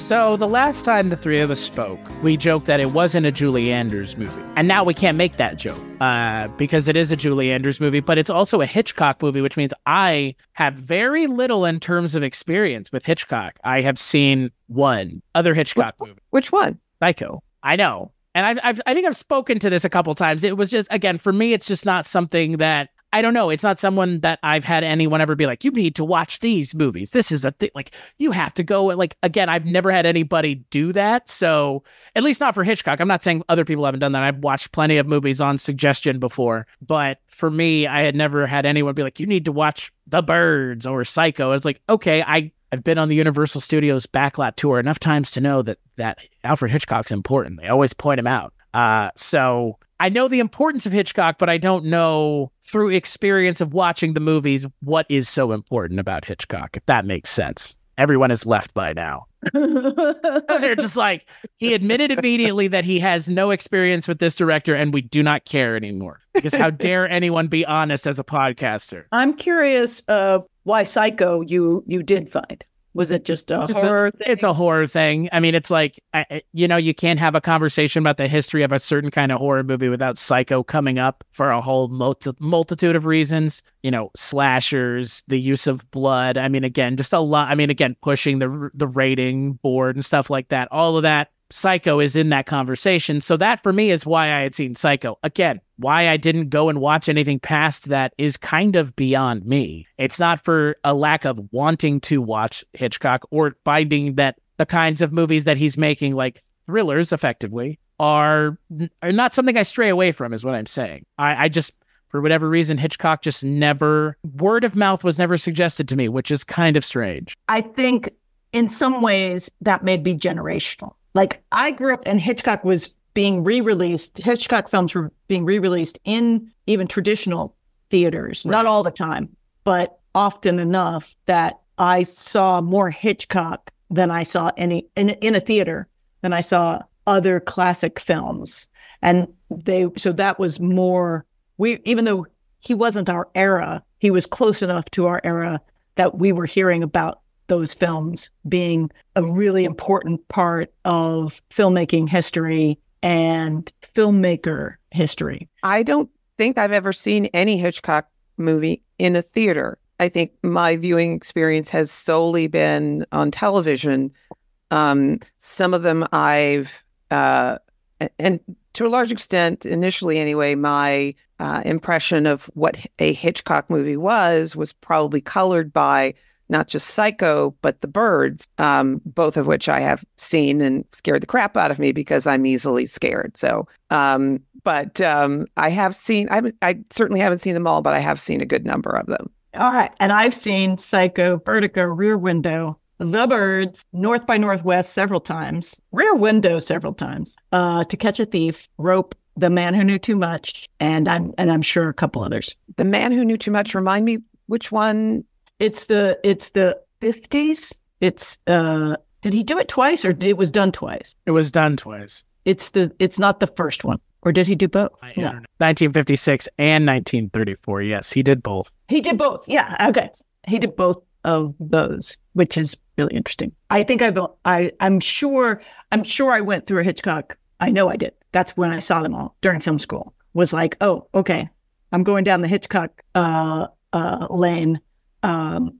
So the last time the three of us spoke, we joked that it wasn't a Julie Andrews movie. And now we can't make that joke because it is a Julie Andrews movie, but it's also a Hitchcock movie, which means I have very little in terms of experience with Hitchcock. I have seen one other Hitchcock movie. Which one? Psycho. I know. And I think I've spoken to this a couple times. It was just, again, for me, it's just not something that, I don't know. It's not someone that I've had anyone ever be like, you need to watch these movies. This is a thing. Like, you have to go. Like, again, I've never had anybody do that. So at least not for Hitchcock. I'm not saying other people haven't done that. I've watched plenty of movies on suggestion before. But for me, I had never had anyone be like, you need to watch The Birds or Psycho. It's like, okay, I've been on the Universal Studios backlot tour enough times to know that Alfred Hitchcock's important. They always point him out. So I know the importance of Hitchcock, but I don't know through experience of watching the movies what is so important about Hitchcock, if that makes sense. Everyone is left by now. They're just like, he admitted immediately that he has no experience with this director and we do not care anymore. Because how dare anyone be honest as a podcaster? I'm curious why Psycho you did find. Was it just a horror thing? It's a horror thing. I mean, it's like, you can't have a conversation about the history of a certain kind of horror movie without Psycho coming up for a whole multitude of reasons. Slashers, the use of blood. I mean, again, just a lot. I mean, again, pushing the rating board and stuff like that. All of that. Psycho is in that conversation. So that for me is why I had seen Psycho. Again, why I didn't go and watch anything past that is kind of beyond me. It's not for a lack of wanting to watch Hitchcock or finding that the kinds of movies that he's making, like thrillers effectively, are not something I stray away from, is what I'm saying. I just, for whatever reason, Hitchcock just never, word of mouth was never suggested to me, which is kind of strange. I think in some ways that may be generational. Like, I grew up and Hitchcock was being re-released. Hitchcock films were being re-released in even traditional theaters, right. Not all the time, but often enough that I saw more Hitchcock than I saw in a theater than I saw other classic films. And so that was more, even though he wasn't our era, he was close enough to our era that we were hearing about those films being a really important part of filmmaking history and filmmaker history. I don't think I've ever seen any Hitchcock movie in a theater. I think my viewing experience has solely been on television. Some of them I've, and to a large extent, initially anyway, my impression of what a Hitchcock movie was probably colored by not just Psycho, but The Birds, both of which I have seen and scared the crap out of me because I'm easily scared. So, but I have seen, I certainly haven't seen them all, but I have seen a good number of them. All right. And I've seen Psycho, Vertigo, Rear Window, The Birds, North by Northwest several times, Rear Window several times, To Catch a Thief, Rope, The Man Who Knew Too Much, and I'm sure a couple others. The Man Who Knew Too Much, remind me which one? It's the 50s. It's did he do it twice or it was done twice? It was done twice. It's not the first one. Or did he do both? No. 1956 and 1934. Yes, he did both. He did both. Yeah. Okay. He did both of those, which is really interesting. I think I'm sure I went through a Hitchcock. I know I did. That's when I saw them all during film school. Was like, oh, okay, I'm going down the Hitchcock lane.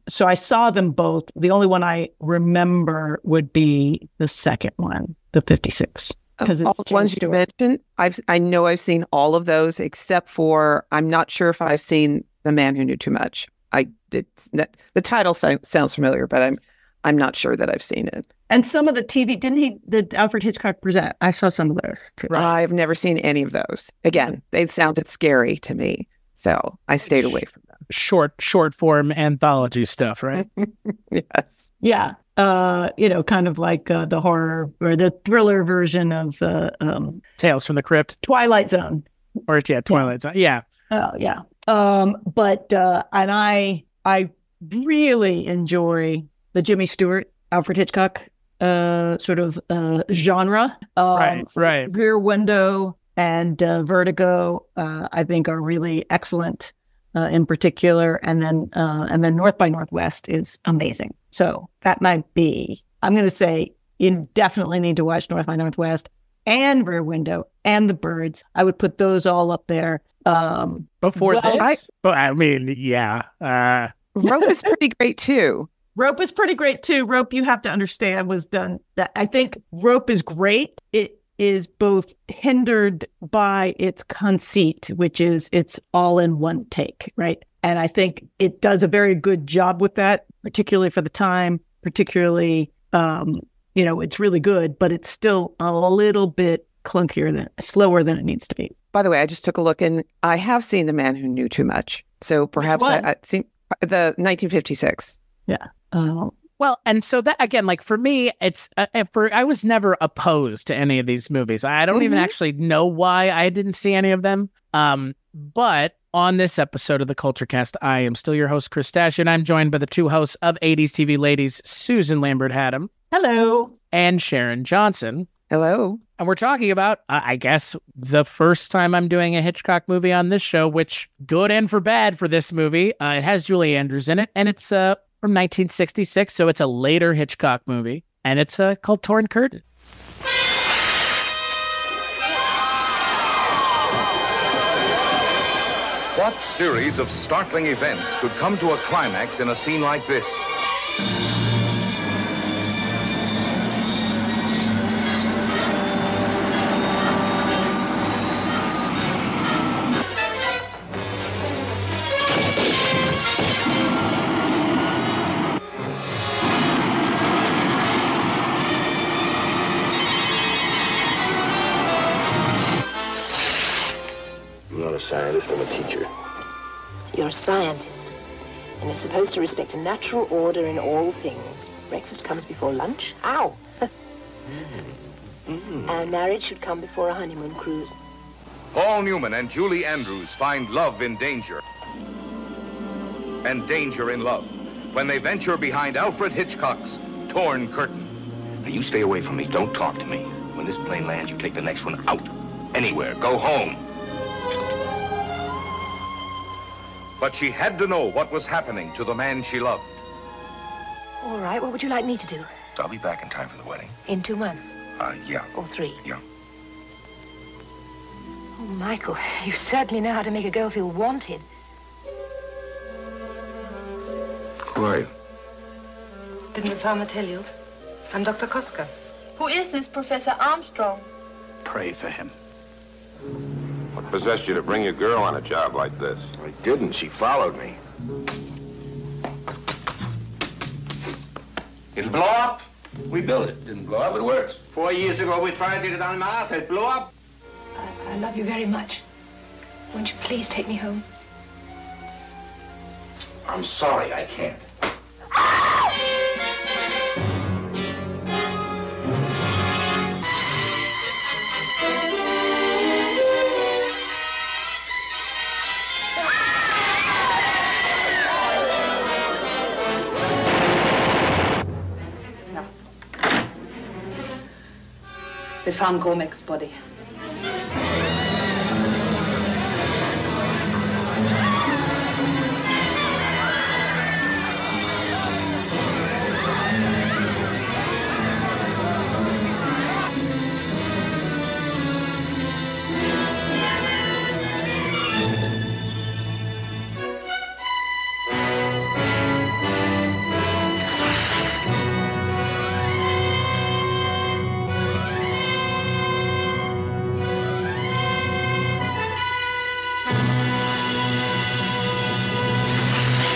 So I saw them both. The only one I remember would be the second one, the 56. Because all the ones you mentioned, I know I've seen all of those except for I'm not sure if I've seen The Man Who Knew Too Much. The title sounds familiar, but I'm not sure that I've seen it. And some of the TV, did Alfred Hitchcock present? I saw some of those too. I've never seen any of those. Again, they sounded scary to me, so I stayed away from them. Short form anthology stuff, right? Yes. Yeah. Kind of like the horror or the thriller version of Tales from the Crypt, Twilight Zone, or Twilight Zone. Yeah. Oh yeah. But and I really enjoy the Jimmy Stewart, Alfred Hitchcock sort of genre. Right. Rear Window and Vertigo, I think, are really excellent. In particular, and then North by Northwest is amazing. So that might be, I'm going to say You definitely need to watch North by Northwest and Rear Window and The Birds. I would put those all up there. Before this? I mean, yeah. Rope is pretty great too. Rope is pretty great too. Rope, you have to understand, was done. I think Rope is great. It is both hindered by its conceit, which is it's all in one take, right? And I think it does a very good job with that, particularly for the time, particularly, it's really good, but it's still a little bit slower than it needs to be. By the way, I just took a look and I have seen The Man Who Knew Too Much. So perhaps I've seen the 1956. Yeah. Well, and so that, again, like for me, it's I was never opposed to any of these movies. I don't even actually know why I didn't see any of them. But on this episode of the Culture Cast, I am still your host, Chris Stash, and I'm joined by the two hosts of 80s TV Ladies, Susan Lambert Haddam. Hello. And Sharon Johnson. Hello. And we're talking about, I guess, the first time I'm doing a Hitchcock movie on this show, which, good and for bad for this movie, it has Julie Andrews in it, and it's from 1966, so it's a later Hitchcock movie, and it's called Torn Curtain. What series of startling events could come to a climax in a scene like this? A scientist, I'm a teacher. You're a scientist, and you're supposed to respect a natural order in all things. Breakfast comes before lunch. Ow! And marriage should come before a honeymoon cruise. Paul Newman and Julie Andrews find love in danger, and danger in love, when they venture behind Alfred Hitchcock's Torn Curtain. Now, you stay away from me. Don't talk to me. When this plane lands, you take the next one out. Anywhere. Go home. But she had to know what was happening to the man she loved. All right, what would you like me to do? I'll be back in time for the wedding. In 2 months? Yeah. Or 3? Yeah. Oh, Michael, you certainly know how to make a girl feel wanted. Who are you? Didn't the farmer tell you? I'm Dr. Koska. Who is this Professor Armstrong? Pray for him. What possessed you to bring your girl on a job like this? I didn't. She followed me. It'll blow up. We built it. Didn't blow up. It works. 4 years ago, we tried it on Mars. It blew up. I love you very much. Won't you please take me home? I'm sorry. I can't. They found Gomek's body.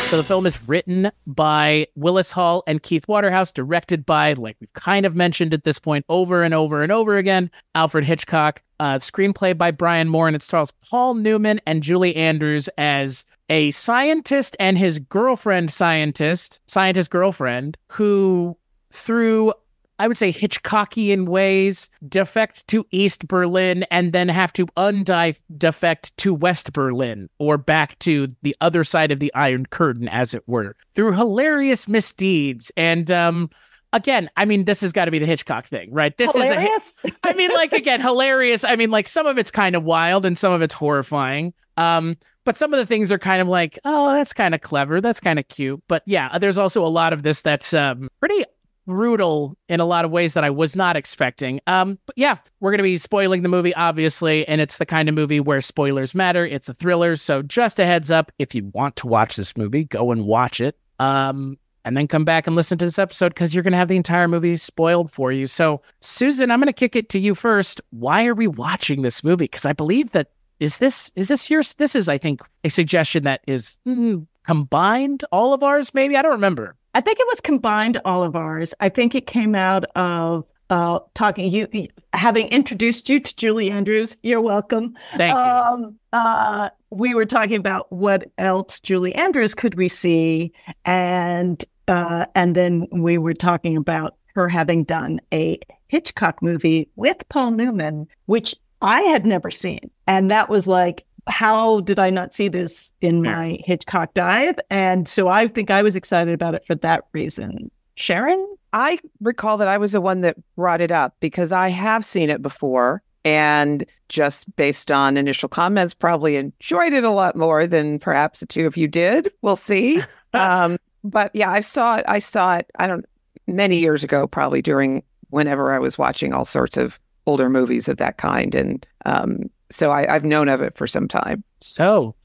So the film is written by Willis Hall and Keith Waterhouse, directed by, like we've kind of mentioned at this point over and over and over again, Alfred Hitchcock. Screenplay by Brian Moore, and it stars Paul Newman and Julie Andrews as a scientist and his girlfriend, scientist girlfriend, who through, I would say, Hitchcockian ways, defect to East Berlin and then have to defect to West Berlin, or back to the other side of the Iron Curtain, as it were, through hilarious misdeeds. And again, I mean, this has got to be the Hitchcock thing, right? This Hilarious? is, I mean, like, again, hilarious. I mean, like, some of it's kind of wild and some of it's horrifying. But some of the things are kind of like, oh, that's kind of clever. That's kind of cute. But yeah, there's also a lot of this that's pretty brutal in a lot of ways that I was not expecting. But yeah, we're going to be spoiling the movie, obviously, and it's the kind of movie where spoilers matter. It's a thriller, so just a heads up, if you want to watch this movie, go and watch it. And then come back and listen to this episode because you're going to have the entire movie spoiled for you. So, Susan, I'm going to kick it to you first. Why are we watching this movie? Because I believe that is this yours? This is, I think, a suggestion that is combined, all of ours, maybe? I don't remember. I think it was combined, all of ours. I think it came out of having introduced you to Julie Andrews. You're welcome. Thank you. We were talking about what else Julie Andrews could we see, and then we were talking about her having done a Hitchcock movie with Paul Newman, which I had never seen, and that was like, how did I not see this in my Hitchcock dive? And so I think I was excited about it for that reason. Sharon? I recall that I was the one that brought it up because I have seen it before, and just based on initial comments, probably enjoyed it a lot more than perhaps the two of you did. We'll see. But yeah, I saw it, many years ago, probably during whenever I was watching all sorts of older movies of that kind. And so I've known of it for some time. So,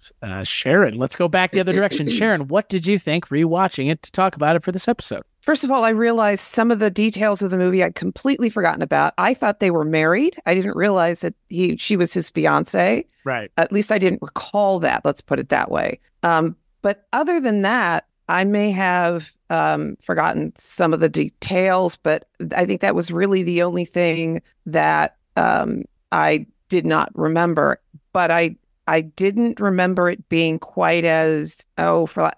Sharon, let's go back the other direction. Sharon, what did you think rewatching it to talk about it for this episode? First of all, I realized some of the details of the movie I'd completely forgotten about. I thought they were married. I didn't realize that she was his fiance. Right. At least I didn't recall that. Let's put it that way. But other than that, I may have forgotten some of the details, but I think that was really the only thing that I did not remember. But I didn't remember it being quite as, for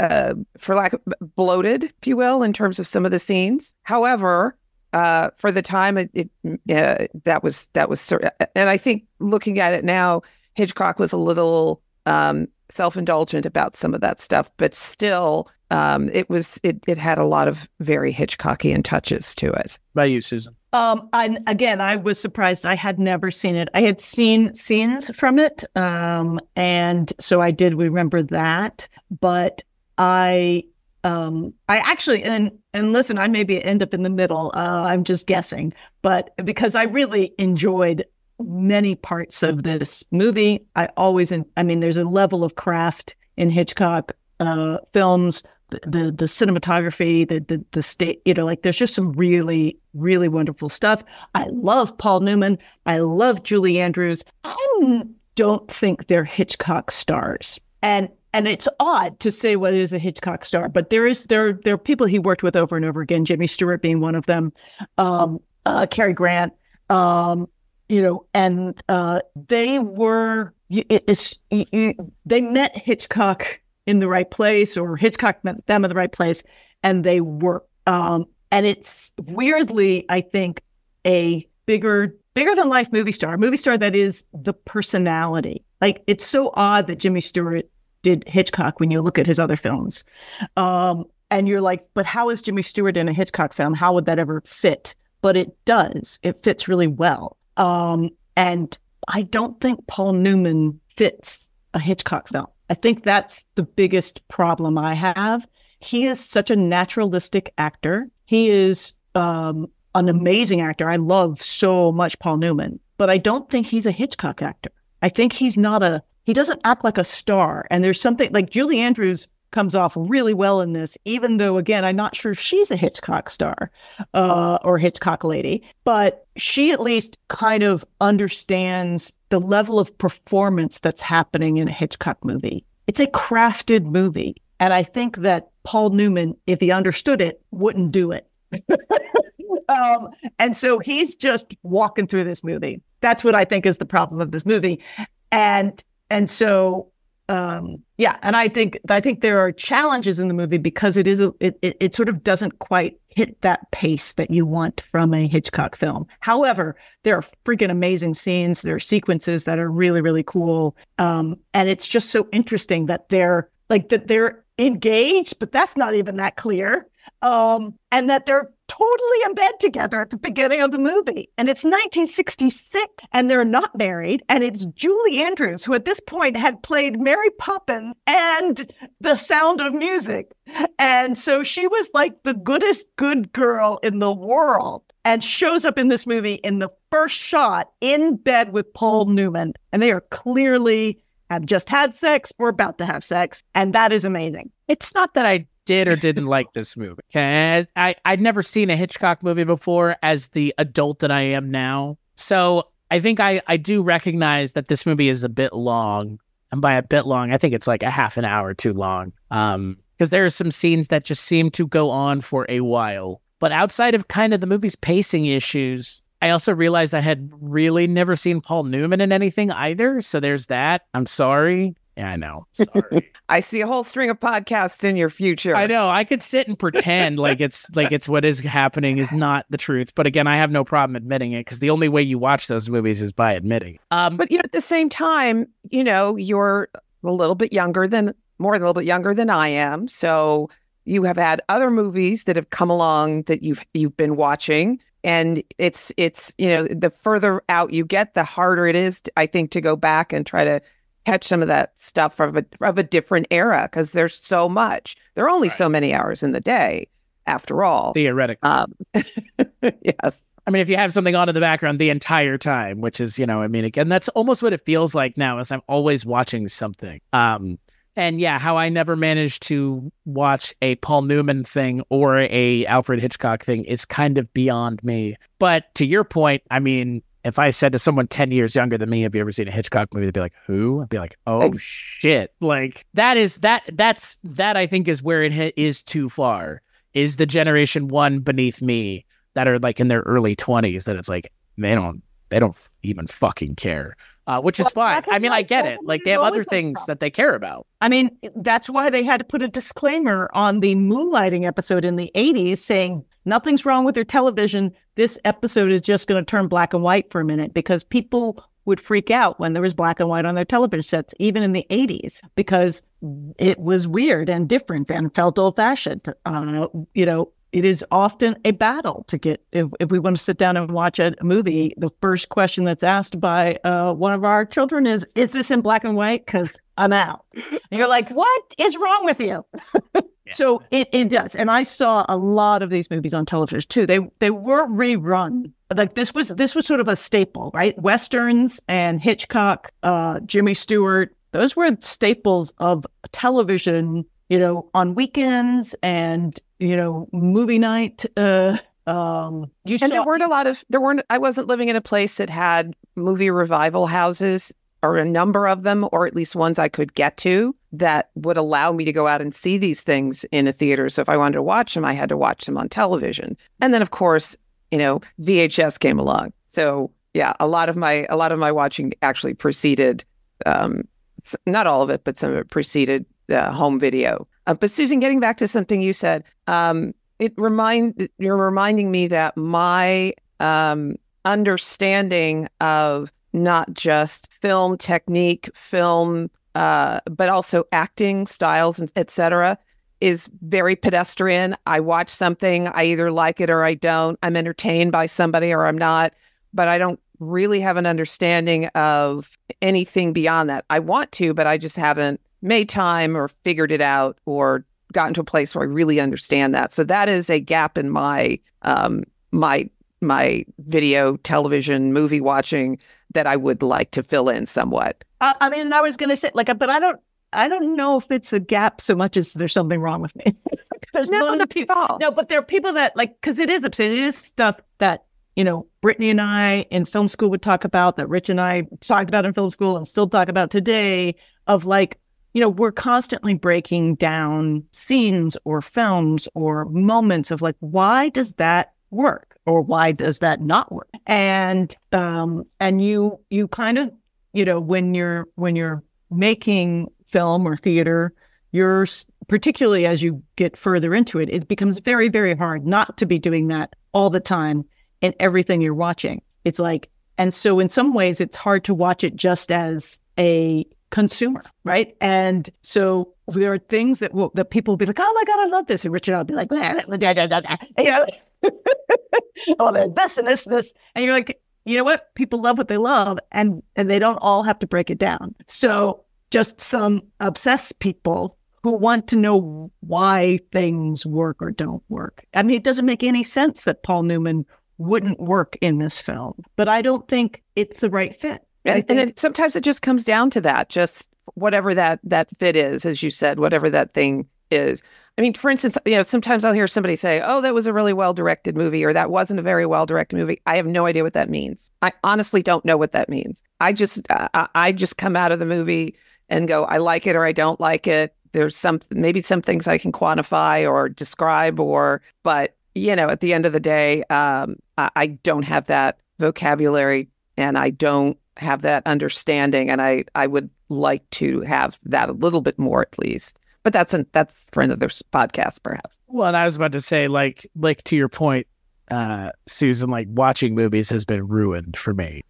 lack of bloated, if you will, in terms of some of the scenes. However, for the time, that was certain. And I think looking at it now, Hitchcock was a little self-indulgent about some of that stuff, but still, it had a lot of very Hitchcockian touches to it. By you, Susan? I was surprised. I had never seen it. I had seen scenes from it, and so I did remember that. But I actually, and listen, I maybe end up in the middle. I'm just guessing, but because I really enjoyed many parts of this movie, there's a level of craft in Hitchcock films. The cinematography, the state, there's just some really, really wonderful stuff. I love Paul Newman. I love Julie Andrews. I don't think they're Hitchcock stars. And it's odd to say what is a Hitchcock star, but there are people he worked with over and over again, Jimmy Stewart being one of them, Cary Grant, they met Hitchcock in the right place, or Hitchcock met them in the right place, and they were. And it's weirdly, I think, a bigger than life a movie star that is the personality. Like, it's so odd that Jimmy Stewart did Hitchcock when you look at his other films. And you're like, but how is Jimmy Stewart in a Hitchcock film? How would that ever fit? But it does. It fits really well. And I don't think Paul Newman fits a Hitchcock film. I think that's the biggest problem I have. He is such a naturalistic actor. He is an amazing actor. I love so much Paul Newman, but I don't think he's a Hitchcock actor. I think he doesn't act like a star. And there's something like Julie Andrews comes off really well in this, even though, again, I'm not sure she's a Hitchcock star or Hitchcock lady, but she at least kind of understands the level of performance that's happening in a Hitchcock movie. It's a crafted movie. And I think that Paul Newman, if he understood it, wouldn't do it. And so he's just walking through this movie. That's what I think is the problem of this movie. And so, and I think there are challenges in the movie because it sort of doesn't quite hit that pace that you want from a Hitchcock film. However, there are freaking amazing scenes. There are sequences that are really, really cool. And it's just so interesting that they're engaged, but that's not even that clear. And that they're totally in bed together at the beginning of the movie. And it's 1966 and they're not married. And it's Julie Andrews, who at this point had played Mary Poppins and The Sound of Music. And so she was like the goodest good girl in the world and shows up in this movie in the first shot in bed with Paul Newman. And they are clearly have just had sex or about to have sex. And that is amazing. It's not that I did or didn't like this movie. Okay, I'd never seen a Hitchcock movie before as the adult that I am now. So I think I do recognize that this movie is a bit long. And by a bit long, I think it's like a half an hour too long. Because there are some scenes that just seem to go on for a while. But outside of kind of the movie's pacing issues, I also realized I had really never seen Paul Newman in anything either. So there's that. I'm sorry. Yeah, I know. Sorry. I see a whole string of podcasts in your future. I know. I could sit and pretend like it's what is happening is not the truth. But again, I have no problem admitting it because the only way you watch those movies is by admitting it. But at the same time, you're a little bit younger than I am. So you have had other movies that have come along that you've been watching. And it's the further out you get, the harder it is, I think, to go back and try to catch some of that stuff of a different era because there's so much. There are only so many hours in the day, after all. Theoretically. Yes. I mean, if you have something on in the background the entire time, which is, again, that's almost what it feels like now is I'm always watching something. And yeah, how I never managed to watch a Paul Newman thing or a Alfred Hitchcock thing is kind of beyond me. But to your point, I mean, if I said to someone 10 years younger than me, have you ever seen a Hitchcock movie? They'd be like, who? I'd be like, oh, shit. Like that's I think is where it is too far, is the generation one beneath me that are like in their early 20s that it's like, they don't even fucking care. Which is fine. I mean, I get it. Like, they have other things that they care about. I mean, that's why they had to put a disclaimer on the Moonlighting episode in the 80s saying, nothing's wrong with your television. This episode is just going to turn black and white for a minute because people would freak out when there was black and white on their television sets, even in the 80s, because it was weird and different and felt old-fashioned. It is often a battle to get, if we want to sit down and watch a movie, the first question that's asked by one of our children is this in black and white? Because I'm out. And you're like, what is wrong with you? Yeah. So it does. And I saw a lot of these movies on television too. They were rerun. Like this was sort of a staple, right? Westerns and Hitchcock, Jimmy Stewart, those were staples of television, on weekends and movie night. I wasn't living in a place that had movie revival houses, or a number of them, or at least ones I could get to that would allow me to go out and see these things in a theater. So if I wanted to watch them, I had to watch them on television. And then of course, VHS came along. So yeah, a lot of my watching actually preceded, not all of it, but some of it preceded home video. But Susan, getting back to something you said, you're reminding me that my understanding of not just film technique, but also acting styles, etc., is very pedestrian. I watch something, I either like it or I don't. I'm entertained by somebody or I'm not, but I don't really have an understanding of anything beyond that. I want to, but I just haven't made time or figured it out or gotten to a place where I really understand that. So that is a gap in my my video, television, movie watching that I would like to fill in somewhat. I mean, I was going to say, but I don't know if it's a gap so much as there's something wrong with me. No, but there are people that because it is stuff that Brittany and I in film school would talk about, that Rich and I talked about in film school and still talk about today, of we're constantly breaking down scenes or films or moments of why does that work or why does that not work? And you kind of, when you're making film or theater, you're particularly as you get further into it, it becomes very, very hard not to be doing that all the time in everything you're watching. It's and so in some ways it's hard to watch it just as a consumer, right? And so there are things that people will be like, oh my God, I love this. And Richard, I'll be like, Oh, they're this and this and this. And you're like, you know what? People love what they love, and they don't all have to break it down. So just some obsessed people who want to know why things work or don't work. I mean, it doesn't make any sense that Paul Newman wouldn't work in this film, but I don't think it's the right fit. Sometimes it just comes down to that, just whatever that fit is, as you said, whatever that thing is. I mean, for instance, sometimes I'll hear somebody say, oh, that was a really well-directed movie, or that wasn't a very well-directed movie. I have no idea what that means. I honestly don't know what that means. I just come out of the movie and go, I like it or I don't like it. There's maybe some things I can quantify or describe, but at the end of the day, I don't have that vocabulary and I don't have that understanding, and I would like to have that a little bit more at least. But that's for another podcast, perhaps. Well, and I was about to say, like to your point, Susan, like watching movies has been ruined for me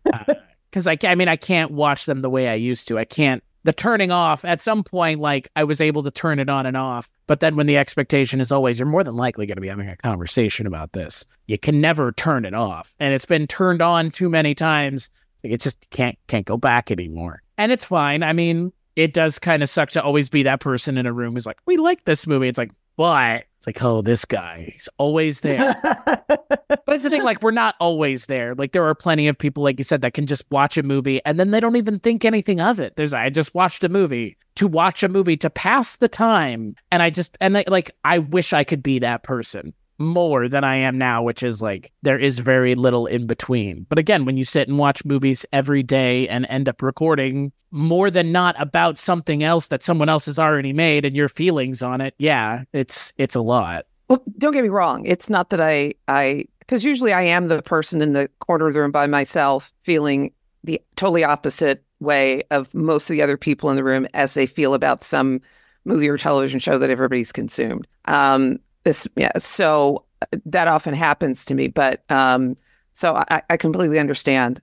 because I can't watch them the way I used to. I can't. The turning off at some point, like I was able to turn it on and off, but then when the expectation is always you're more than likely going to be having a conversation about this, you can never turn it off, and it's been turned on too many times. Like it's just can't go back anymore, and it's fine. I mean, it does kind of suck to always be that person in a room who's like, we like this movie. It's like, what? It's like, oh, this guy, he's always there. But it's the thing, like, we're not always there. Like, there are plenty of people, like you said, that can just watch a movie and then they don't even think anything of it. I just watched a movie to pass the time. And I wish I could be that person more than I am now, which is like, there is very little in between. But again, when you sit and watch movies every day and end up recording more than not about something else that someone else has already made and your feelings on it, yeah, it's a lot. Well, don't get me wrong. It's not that because usually I am the person in the corner of the room by myself feeling the totally opposite way of most of the other people in the room as they feel about some movie or television show that everybody's consumed. So that often happens to me, but so I completely understand,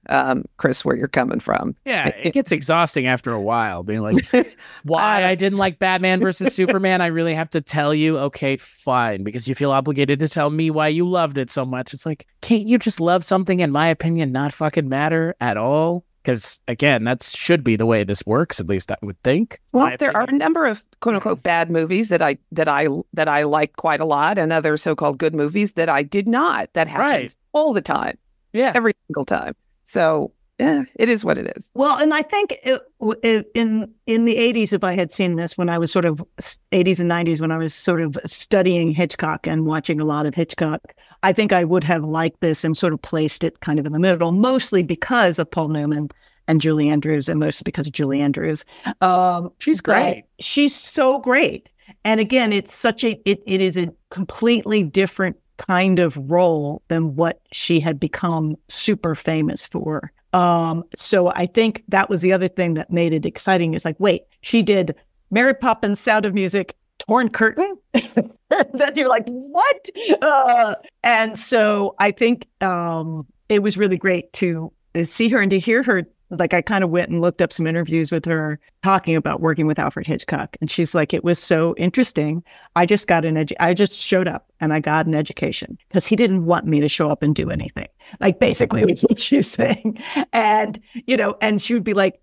Chris, where you're coming from. Yeah, it gets exhausting after a while, being like, why I didn't like Batman versus Superman. I really have to tell you, okay, fine, because you feel obligated to tell me why you loved it so much. It's like, can't you just love something, in my opinion, not fucking matter at all? Because again, that should be the way this works. At least I would think. Well, there are a number of "quote unquote" bad movies that I like quite a lot, and other so-called good movies that I did not. That happens all the time. Yeah, every single time. So it is what it is. Well, and I think in the 80s, if I had seen this when I was sort of 80s and 90s, when I was sort of studying Hitchcock and watching a lot of Hitchcock, I think I would have liked this and sort of placed it kind of in the middle, mostly because of Paul Newman and Julie Andrews, and mostly because of Julie Andrews. She's great. She's so great. And again, it is a completely different kind of role than what she had become super famous for. So I think that was the other thing that made it exciting, is like, wait, she did Mary Poppins, Sound of Music, Torn Curtain? That you're like, what? And so I think it was really great to see her and to hear her. Like, I kind of went and looked up some interviews with her talking about working with Alfred Hitchcock. And she's like, it was so interesting. I just showed up and I got an education because he didn't want me to show up and do anything. Like, basically what she's saying. And, and he'd be like,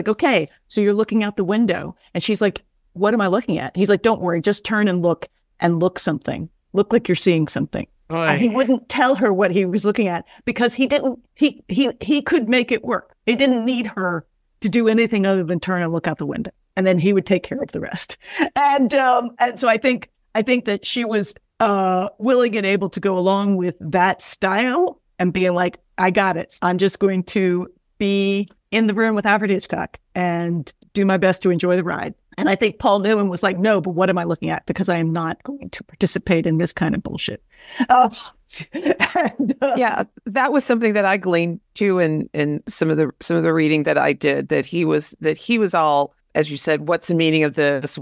okay, so you're looking out the window. And she's like, what am I looking at? He's like, don't worry, just turn and look something. Look like you're seeing something. And he wouldn't tell her what he was looking at because he could make it work. He didn't need her to do anything other than turn and look out the window, and then he would take care of the rest. And so I think that she was willing and able to go along with that style and being like, I got it. I'm just going to be in the room with Alfred Hitchcock and do my best to enjoy the ride. And I think Paul Newman was like, no, but what am I looking at? Because I am not going to participate in this kind of bullshit. Yeah, that was something that I gleaned too in some of the reading that I did, that he was all, as you said, what's the meaning of this?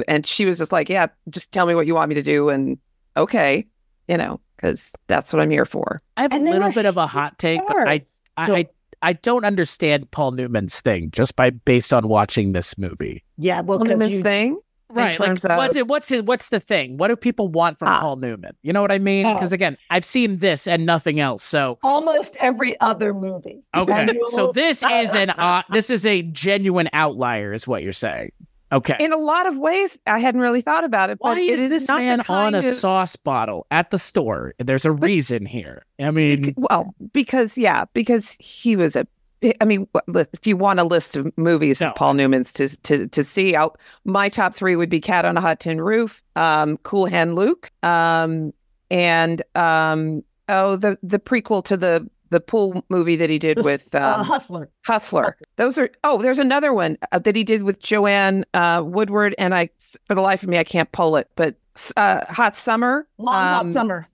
And she was just like, yeah, just tell me what you want me to do. And okay, because that's what I'm here for. I have a little bit of a hot take, but I don't understand Paul Newman's thing just based on watching this movie. Yeah, well, Paul Newman's thing? Right. terms like, of what's the thing? What do people want from Paul Newman? You know what I mean? Because again, I've seen this and nothing else. So almost every other movie. okay. So this is a genuine outlier, is what you're saying. Okay. in a lot of ways, I hadn't really thought about it. Why but it is this not man on a of, sauce bottle at the store? There's a reason here. I mean, because he was I mean, if you want a list of movies of Paul Newman's to see, my top 3 would be Cat on a Hot Tin Roof, Cool Hand Luke, and the prequel to the pool movie that he did with Hustler. Those are there's another one that he did with Joanne Woodward, and for the life of me I can't pull it, but Hot Summer, Hot Summer.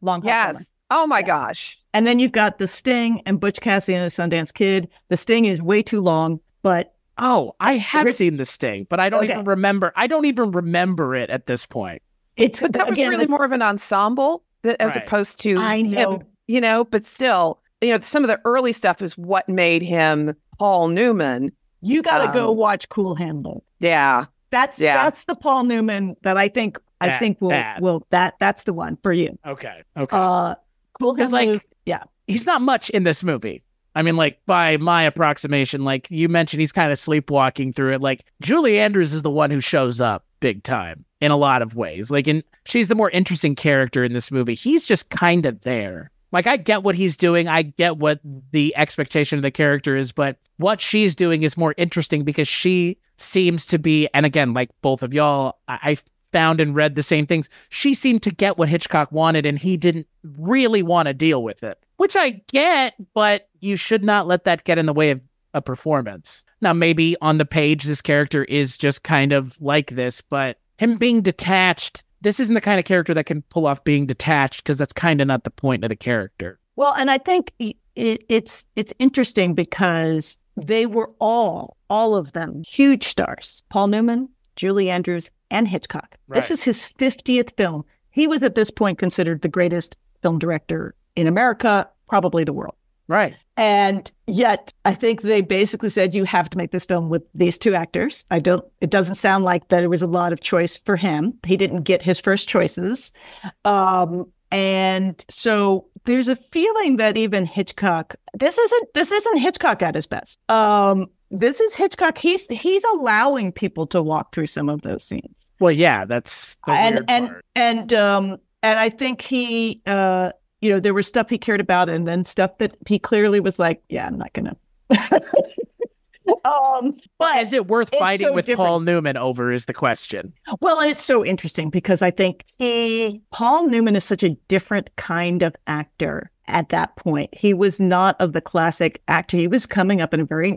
Oh my gosh. And then you've got The Sting and Butch Cassidy and the Sundance Kid. The Sting is way too long, but I have seen The Sting, but I don't even remember. I don't even remember it at this point. But that was really more of an ensemble as opposed to him, but still, some of the early stuff is what made him Paul Newman. You got to go watch Cool Hand Luke. Yeah. That's the Paul Newman that I think that's the one for you. Okay. Cool Hand Luke. He's not much in this movie. I mean, like, by my approximation, like you mentioned, he's kind of sleepwalking through it. Like, Julie Andrews is the one who shows up big time in a lot of ways. Like, she's the more interesting character in this movie. He's just kind of there. Like, I get what he's doing. I get what the expectation of the character is, but what she's doing is more interesting because she seems to be, and again, like both of y'all, I found and read the same things. She seemed to get what Hitchcock wanted, and he didn't really want to deal with it, which I get, but you should not let that get in the way of a performance. Now, maybe on the page, this character is just kind of like this, but him being detached, this isn't the kind of character that can pull off being detached, because that's kind of not the point of the character. Well, and I think it's interesting because they were all of them, huge stars. Paul Newman, Julie Andrews, and Hitchcock. Right. This was his 50th film. He was at this point considered the greatest film director in America, probably the world. Right. And yet, I think they basically said, you have to make this film with these 2 actors. It doesn't sound like that it was a lot of choice for him. He didn't get his first choices. And so there's a feeling that even Hitchcock, this isn't Hitchcock at his best. This is Hitchcock. He's allowing people to walk through some of those scenes. Well, yeah, that's the weird part. And I think he, there was stuff he cared about, and then stuff that he clearly was like, yeah, I'm not gonna. But is it worth fighting with Paul Newman over is the question. Well, and it's so interesting because I think Paul Newman is such a different kind of actor at that point. He was not of the classic actor. He was coming up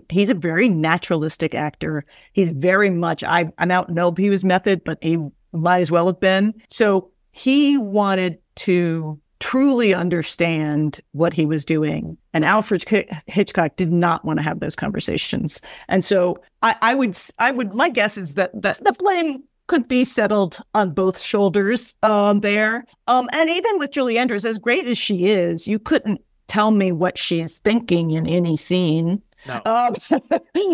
he's a very naturalistic actor. He's very much, I don't know if he was method, but he might as well have been. So he wanted to truly understand what he was doing. And Alfred Hitchcock did not want to have those conversations. And so I would, my guess is that the blame could be settled on both shoulders there. And even with Julie Andrews, as great as she is, you couldn't tell me what she's thinking in any scene. No.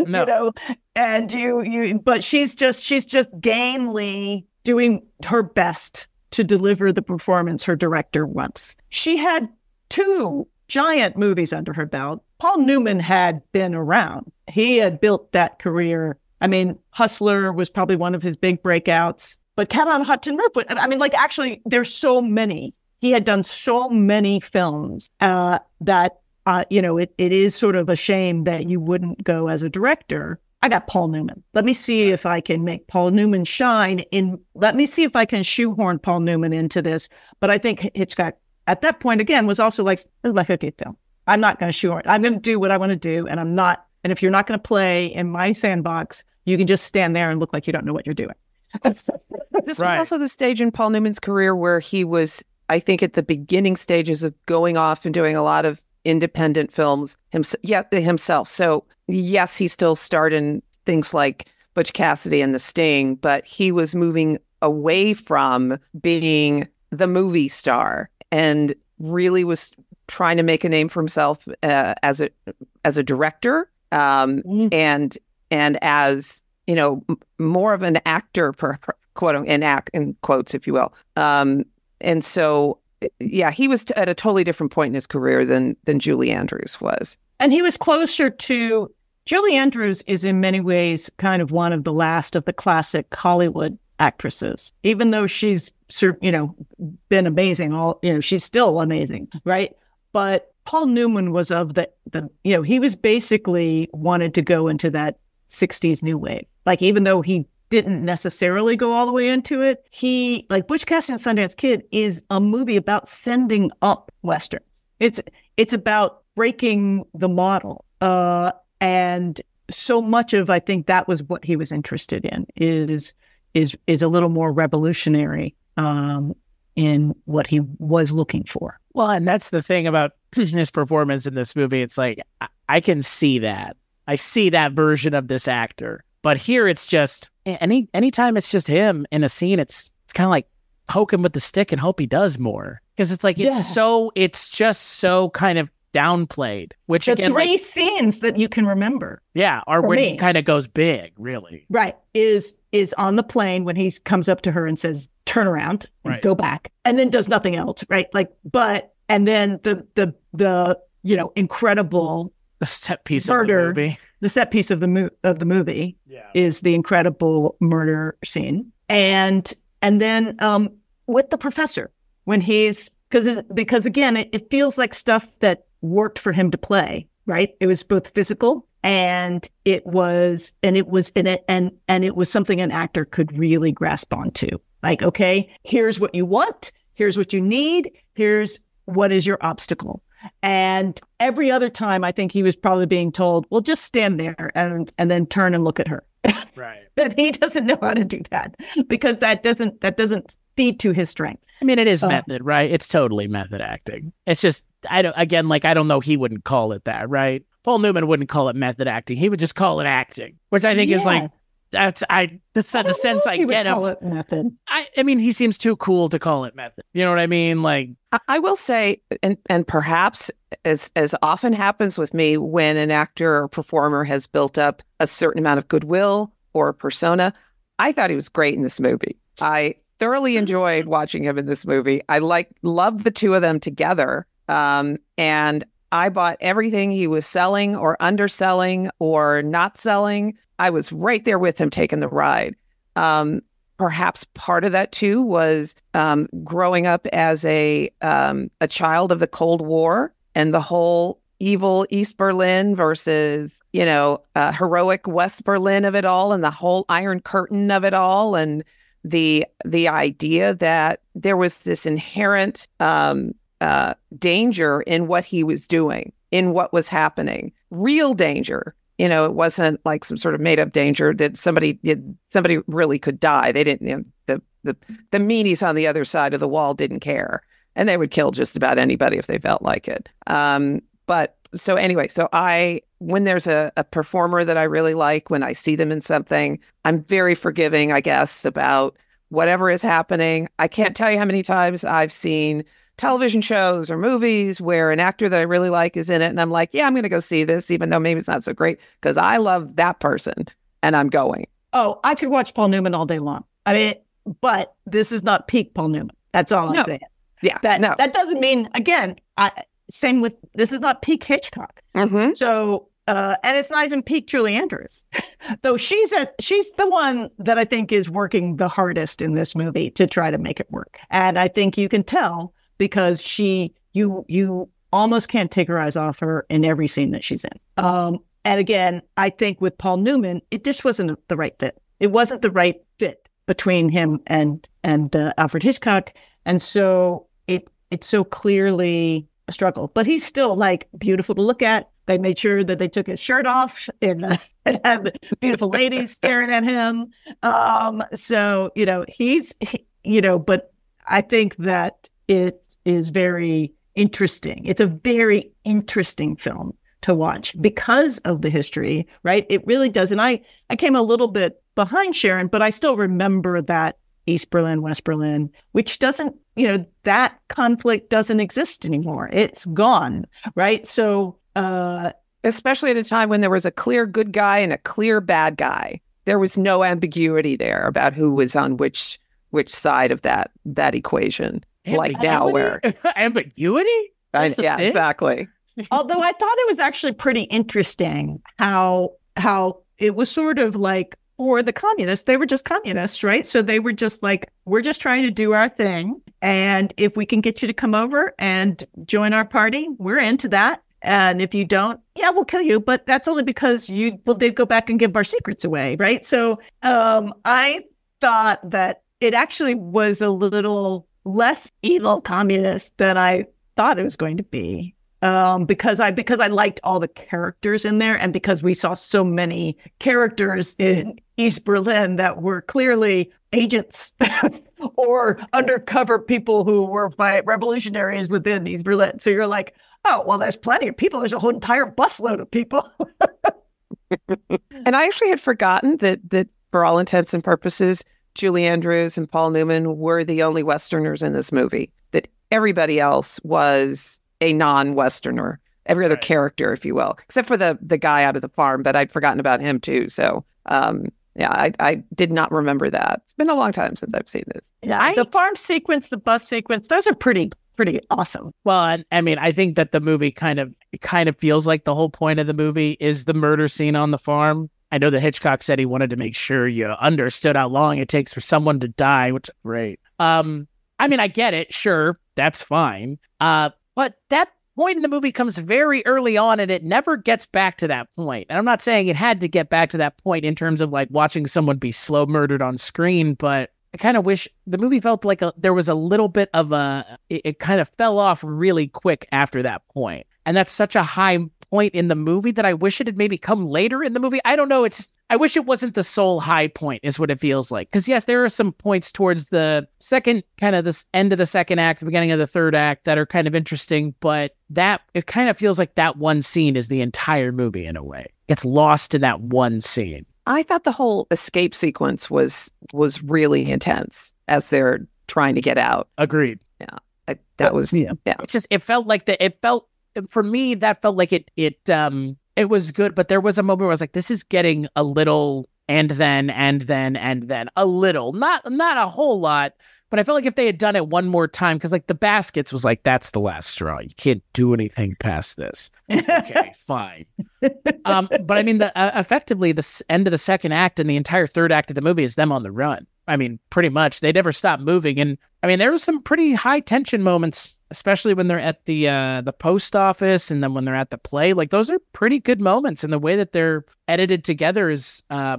No. And but she's just gamely doing her best to deliver the performance her director wants. She had 2 giant movies under her belt. Paul Newman had been around. He had built that career. I mean, Hustler was probably one of his big breakouts, but Cat on a Hot Tin Roof, actually, there's so many. He had done so many films that, it is sort of a shame that you wouldn't go as a director. I got Paul Newman. Let me see if I can make Paul Newman shine let me see if I can shoehorn Paul Newman into this. But I think Hitchcock at that point, again, was also like, this is my 50th film. I'm not going to shoehorn. I'm going to do what I want to do. And and if you're not going to play in my sandbox, you can just stand there and look like you don't know what you're doing. This was also the stage in Paul Newman's career where he was, I think, at the beginning stages of going off and doing a lot of independent films himself. So yes, he still starred in things like Butch Cassidy and The Sting, but he was moving away from being the movie star and really was trying to make a name for himself as a director and as more of an actor quote in quotes, if you will. And so, yeah, he was at a totally different point in his career than Julie Andrews was. And he was closer to Julie Andrews is in many ways kind of one of the last of the classic Hollywood actresses, even though she's, been amazing. She's still amazing, right? But Paul Newman was of the he was basically wanted to go into that 60s new wave. Like, even though he didn't necessarily go all the way into it, he, like Butch Cassidy and Sundance Kid, is a movie about sending up Westerns. It's about breaking the model. And so much of, I think that was what he was interested in, is a little more revolutionary in what he was looking for. Well, and that's the thing about his performance in this movie. It's like, I can see that. I see that version of this actor. But here it's just, anytime it's just him in a scene, it's kind of like poke him with the stick and hope he does more. Because it's like, it's just so kind of downplayed, which the again, three scenes that you can remember, are when he kind of goes big, really, right? Is on the plane when he comes up to her and says, "Turn around and go back," and then does nothing else, right? And then the incredible the set piece murder, of the movie, the set piece of the movie, is the incredible murder scene, and then with the professor when he's because again it feels like stuff that worked for him to play, right? It was both physical and it was something an actor could really grasp onto. Like, okay, here's what you want, here's what you need, here's what is your obstacle. And every other time, I think he was probably being told, well, just stand there and then turn and look at her. Right. But he doesn't know how to do that because that doesn't feed to his strength. I mean, it is method, right? It's totally method acting. It's just, I don't know, he wouldn't call it that, right? Paul Newman wouldn't call it method acting. He would just call it acting, which I think is like, the sense I get of it method. I mean, he seems too cool to call it method. You know what I mean? Like, I will say, and perhaps as often happens with me when an actor or performer has built up a certain amount of goodwill or persona, I thought he was great in this movie. I thoroughly enjoyed watching him in this movie. I loved the two of them together. And I bought everything he was selling or underselling or not selling. I was right there with him taking the ride. Perhaps part of that too was growing up as a child of the Cold War and the whole evil East Berlin versus heroic West Berlin of it all, and the whole Iron Curtain of it all, and the idea that there was this inherent danger in what he was doing, in what was happening, real danger. It wasn't like some sort of made up danger that somebody really could die. They didn't, the meanies on the other side of the wall didn't care, and they would kill just about anybody if they felt like it. But so anyway, when there's a performer that I really like, when I see them in something, I'm very forgiving, I guess, about whatever is happening. I can't tell you how many times I've seen television shows or movies where an actor that I really like is in it, and I'm like, yeah, I'm going to go see this, even though maybe it's not so great, because I love that person, and I'm going. Oh, I could watch Paul Newman all day long. I mean, but this is not peak Paul Newman. That's all I'm saying. Yeah, that doesn't mean, again, same with, this is not peak Hitchcock. Mm-hmm. So, and it's not even peak Julie Andrews, though she's the one that I think is working the hardest in this movie to try to make it work. And I think you can tell because you almost can't take her eyes off her in every scene that she's in. And again, I think with Paul Newman, it just wasn't the right fit. It wasn't the right fit between him and Alfred Hitchcock. And so it's so clearly a struggle, but he's still like beautiful to look at. They made sure that they took his shirt off and had beautiful ladies staring at him. So, but I think that it is very interesting. It's a very interesting film to watch because of the history, right? It really does. And I came a little bit behind Sharon, but I still remember that East Berlin, West Berlin, which doesn't, that conflict doesn't exist anymore. It's gone, right? So, especially at a time when there was a clear good guy and a clear bad guy. there was no ambiguity there about who was on which side of that equation. Like now, where ambiguity? Yeah, exactly. Although I thought it was actually pretty interesting how it was sort of like, for the communists, they were just communists, right? So they were just like, we're just trying to do our thing. And if we can get you to come over and join our party, we're into that. And if you don't, yeah, we'll kill you. But that's only because they'd go back and give our secrets away, right? So I thought that it actually was a little less evil communist than I thought it was going to be. Because I liked all the characters in there, and because we saw so many characters in East Berlin that were clearly agents or undercover people who were revolutionaries within East Berlin. So you're like, oh, well, there's plenty of people. There's a whole entire busload of people. And I actually had forgotten that for all intents and purposes, Julie Andrews and Paul Newman were the only Westerners in this movie, that everybody else was a non-Westerner, every other character, if you will, except for the guy out of the farm, but I'd forgotten about him too. So, I did not remember that. It's been a long time since I've seen this. Yeah, the farm sequence, the bus sequence, those are pretty awesome. Well, I mean, I think that the movie kind of feels like the whole point of the movie is the murder scene on the farm. I know that Hitchcock said he wanted to make sure you understood how long it takes for someone to die, which is great. I mean, I get it. Sure, that's fine. But that point in the movie comes very early on, and it never gets back to that point. And I'm not saying it had to get back to that point in terms of like watching someone be slow murdered on screen, but I kind of wish the movie felt like there was a little bit of it kind of fell off really quick after that point. And that's such a high point in the movie that I wish it had maybe come later in the movie. I don't know. I wish it wasn't the sole high point is what it feels like. Because yes, there are some points towards the second, kind of this end of the second act, the beginning of the third act that are kind of interesting, but it kind of feels like that one scene is the entire movie in a way. It's lost in that one scene. I thought the whole escape sequence was really intense as they're trying to get out. Agreed. Yeah. It felt like for me, that felt like it was good, but there was a moment where I was like, this is getting a little, and then a little, not a whole lot, but I felt like if they had done it one more time, because like the baskets was like, that's the last straw. You can't do anything past this. Okay, fine. But I mean, effectively, the end of the second act and the entire third act of the movie is them on the run. I mean, pretty much. They never stop moving. And I mean, there were some pretty high tension moments, especially when they're at the post office and then when they're at the play. Like, those are pretty good moments. And the way that they're edited together is, I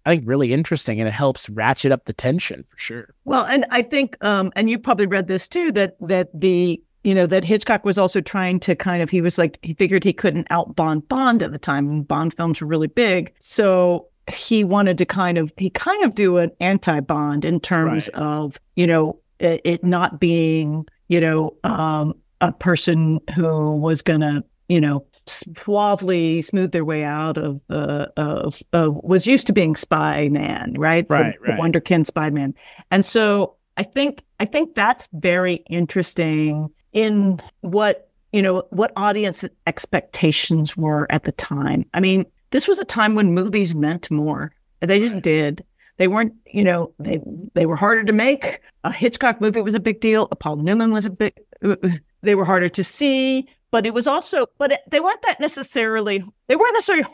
think, really interesting. And it helps ratchet up the tension for sure. Well, and I think, and you probably read this too, that Hitchcock was also trying to he figured he couldn't out Bond at the time. Bond films were really big. So he wanted to kind of do an anti-Bond in terms of, it not being, a person who was going to, suavely smooth their way out of was used to being spy man, right? The wonderkind spy man. And so I think that's very interesting in what audience expectations were at the time. I mean, this was a time when movies meant more. They just did. They weren't, they were harder to make. A Hitchcock movie was a big deal. A Paul Newman was they were harder to see, but it was also, they weren't necessarily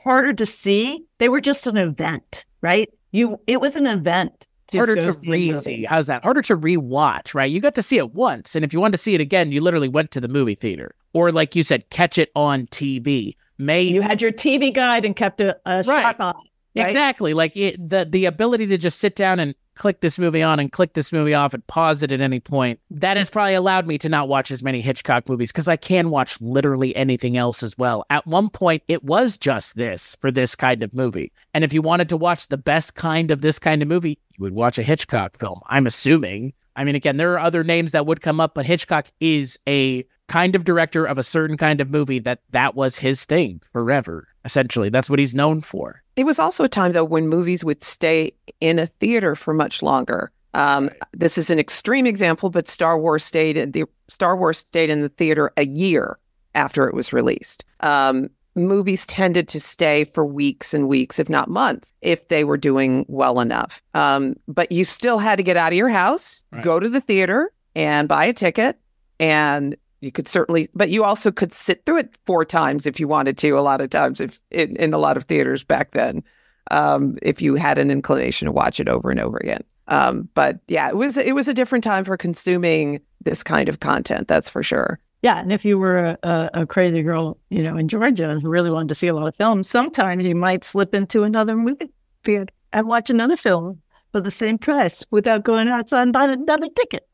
harder to see. They were just an event, right? It was an event. Harder to re-see. How's that? Harder to re-watch, right? You got to see it once. And if you wanted to see it again, you literally went to the movie theater. Or like you said, catch it on TV. You had your TV guide and kept a sharp eye. Right? Exactly. Like the ability to just sit down and click this movie on and click this movie off and pause it at any point. That has probably allowed me to not watch as many Hitchcock movies because I can watch literally anything else as well. At one point, it was just this for this kind of movie. And if you wanted to watch the best kind of this kind of movie, you would watch a Hitchcock film, I'm assuming. I mean, again, there are other names that would come up, but Hitchcock is a kind of director of a certain kind of movie that was his thing forever. Essentially, that's what he's known for. It was also a time, though, when movies would stay in a theater for much longer. This is an extreme example, but Star Wars stayed in the theater a year after it was released. movies tended to stay for weeks and weeks, if not months, if they were doing well enough. But you still had to get out of your house, go to the theater and buy a ticket. And you could certainly, but you also could sit through it 4 times if you wanted to, a lot of times if in a lot of theaters back then, if you had an inclination to watch it over and over again. But yeah, it was a different time for consuming this kind of content. That's for sure. Yeah. And if you were a crazy girl, in Georgia who really wanted to see a lot of films, sometimes you might slip into another movie theater and watch another film for the same price without going outside and buying another ticket.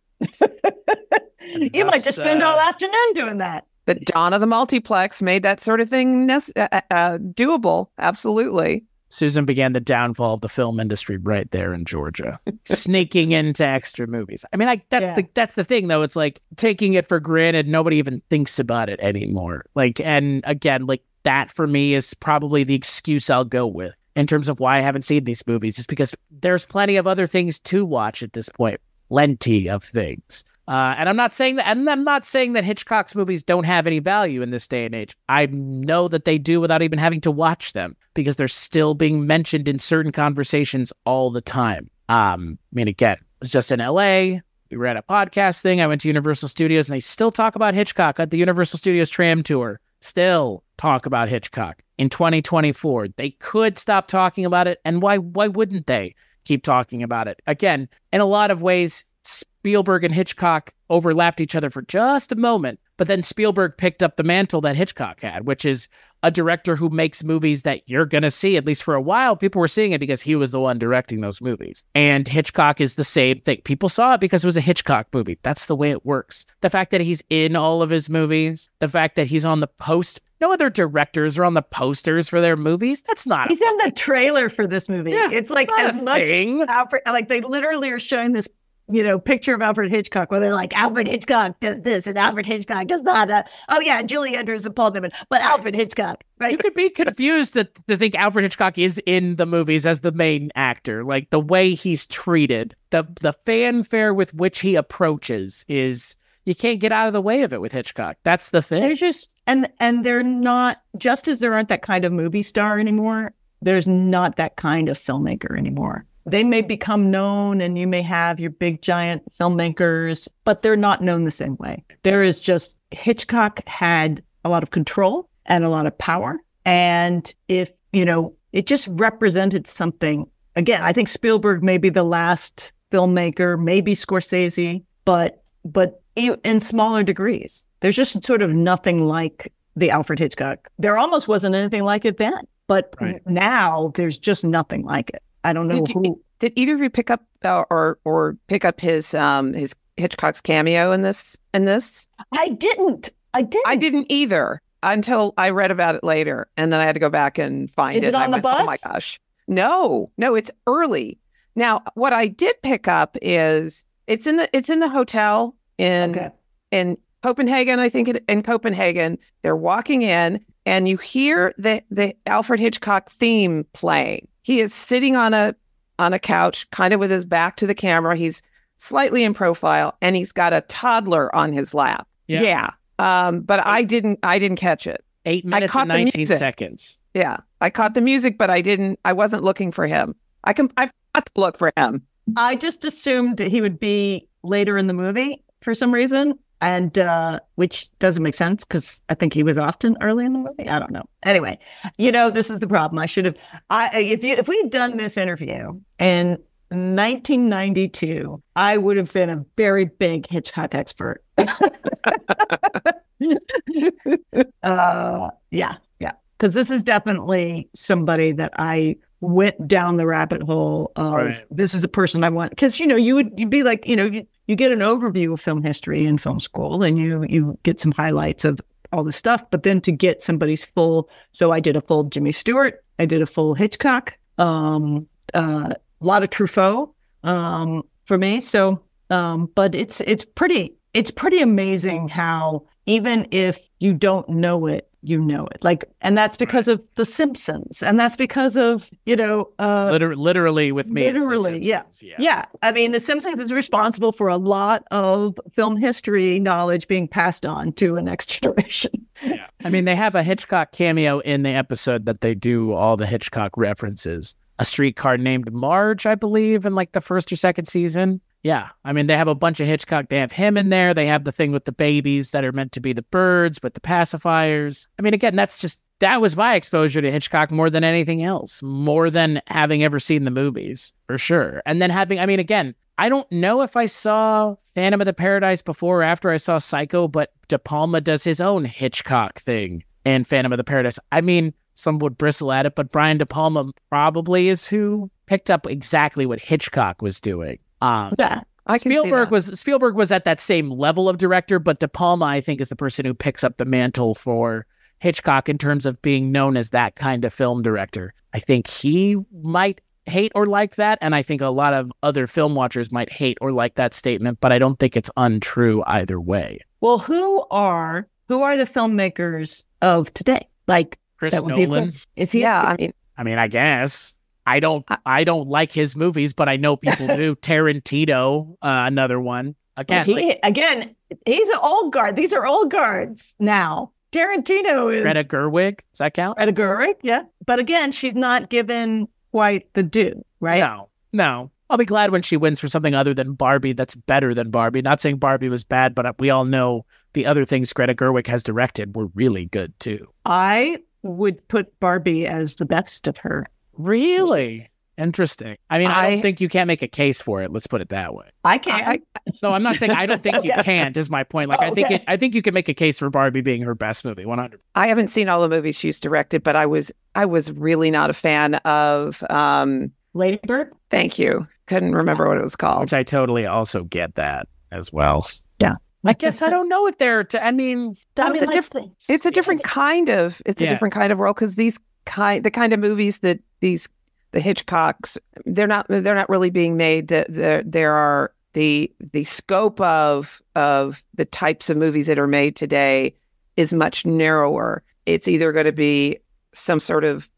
You might just spend all afternoon doing that. The dawn of the multiplex made that sort of thing doable. Absolutely. Susan began the downfall of the film industry right there in Georgia, sneaking into extra movies. I mean, that's the thing, though. It's like taking it for granted. Nobody even thinks about it anymore. And again, that for me is probably the excuse I'll go with in terms of why I haven't seen these movies, just because there's plenty of other things to watch at this point. Plenty of things. And I'm not saying that Hitchcock's movies don't have any value in this day and age. I know that they do without even having to watch them because they're still being mentioned in certain conversations all the time. Again, it was just in LA. We were at a podcast thing. I went to Universal Studios and they still talk about Hitchcock at the Universal Studios tram tour. Still talk about Hitchcock in 2024. They could stop talking about it. And why wouldn't they keep talking about it? Again, in a lot of ways, Spielberg and Hitchcock overlapped each other for just a moment, but then Spielberg picked up the mantle that Hitchcock had, which is a director who makes movies that you're going to see. At least for a while, people were seeing it because he was the one directing those movies. And Hitchcock is the same thing. People saw it because it was a Hitchcock movie. That's the way it works. The fact that he's in all of his movies, the fact that he's on the post. No other directors are on the posters for their movies. That's not. He's in the trailer for this movie. Yeah, it's like as much Alfred, they literally are showing this, picture of Alfred Hitchcock where they're like, Alfred Hitchcock does this and Alfred Hitchcock does that. Julie Andrews and Paul Newman, but Alfred Hitchcock, right? You could be confused to think Alfred Hitchcock is in the movies as the main actor. Like the way he's treated, the fanfare with which he approaches is, you can't get out of the way of it with Hitchcock. That's the thing. There's just, and they're not, just as there aren't that kind of movie star anymore, there's not that kind of filmmaker anymore. They may become known and you may have your big giant filmmakers, but they're not known the same way. There is just, Hitchcock had a lot of control and a lot of power. And if, it just represented something. Again, I think Spielberg may be the last filmmaker, maybe Scorsese, but in smaller degrees. There's just sort of nothing like the Alfred Hitchcock. There almost wasn't anything like it then, but now there's just nothing like it. I don't know Did either of you pick up or pick up his Hitchcock's cameo in this? I didn't either until I read about it later, and then I had to go back and find it. Is it on the bus? Oh my gosh, no, it's early. Now, what I did pick up is it's in the hotel in Copenhagen. I think in Copenhagen, they're walking in, and you hear the Alfred Hitchcock theme playing. He is sitting on a couch, kind of with his back to the camera. He's slightly in profile, and he's got a toddler on his lap. Yeah. But I didn't catch it. 8 minutes and 19 seconds. Yeah. I caught the music, but I wasn't looking for him. I forgot to look for him. I just assumed that he would be later in the movie for some reason. And which doesn't make sense because I think he was often early in the movie. I don't know. Anyway, this is the problem. I should have. If we'd done this interview in 1992, I would have been a very big Hitchcock expert. Yeah. Because this is definitely somebody that I went down the rabbit hole of. Right. This is a person I want. Because you'd be like, you get an overview of film history in film school and you get some highlights of all the stuff, but then to get somebody's full. So I did a full Jimmy Stewart. I did a full Hitchcock, a lot of Truffaut for me. So, but it's pretty amazing how even if you don't know it, you know it. And that's because of The Simpsons, and that's because of literally with me. Literally, yeah. I mean, The Simpsons is responsible for a lot of film history knowledge being passed on to a next generation. I mean, they have a Hitchcock cameo in the episode that they do all the Hitchcock references. A streetcar named Marge, I believe, in like the first or second season. Yeah. I mean, they have a bunch of Hitchcock. They have him in there. They have the thing with the babies that are meant to be the birds, but the pacifiers. I mean, again, that was my exposure to Hitchcock more than anything else, more than having ever seen the movies, for sure. And then again, I don't know if I saw Phantom of the Paradise before or after I saw Psycho, but De Palma does his own Hitchcock thing in Phantom of the Paradise. I mean, some would bristle at it, but Brian De Palma probably is who picked up exactly what Hitchcock was doing. Yeah, I can see that. Spielberg was at that same level of director, but De Palma, I think, is the person who picks up the mantle for Hitchcock in terms of being known as that kind of film director. I think he might hate or like that, and I think a lot of other film watchers might hate or like that statement, but I don't think it's untrue either way. Well, who are the filmmakers of today? Like Chris Nolan? Is he? Yeah, I mean, I guess. I don't like his movies, but I know people do. Tarantino, another one. Again, he's an old guard. These are old guards now. Tarantino is Greta Gerwig. Does that count? Greta Gerwig, yeah. But again, she's not given quite the due, right? No. I'll be glad when she wins for something other than Barbie that's better than Barbie. Not saying Barbie was bad, but we all know the other things Greta Gerwig has directed were really good too. I would put Barbie as the best of her. Really? Interesting. I mean, I don't think you can't make a case for it. Let's put it that way. I can't. No, I'm not saying I don't think you can't, is my point. Like, I think you can make a case for Barbie being her best movie, 100%. I haven't seen all the movies she's directed, but I was really not a fan of Lady Bird. Thank you. Couldn't remember what it was called. Which I totally also get that as well. Yeah. I guess I don't know if they're it's a different kind of world, because the kind of movies that the Hitchcocks, they're not really being made. There are the scope of the types of movies that are made today is much narrower. It's either going to be some sort of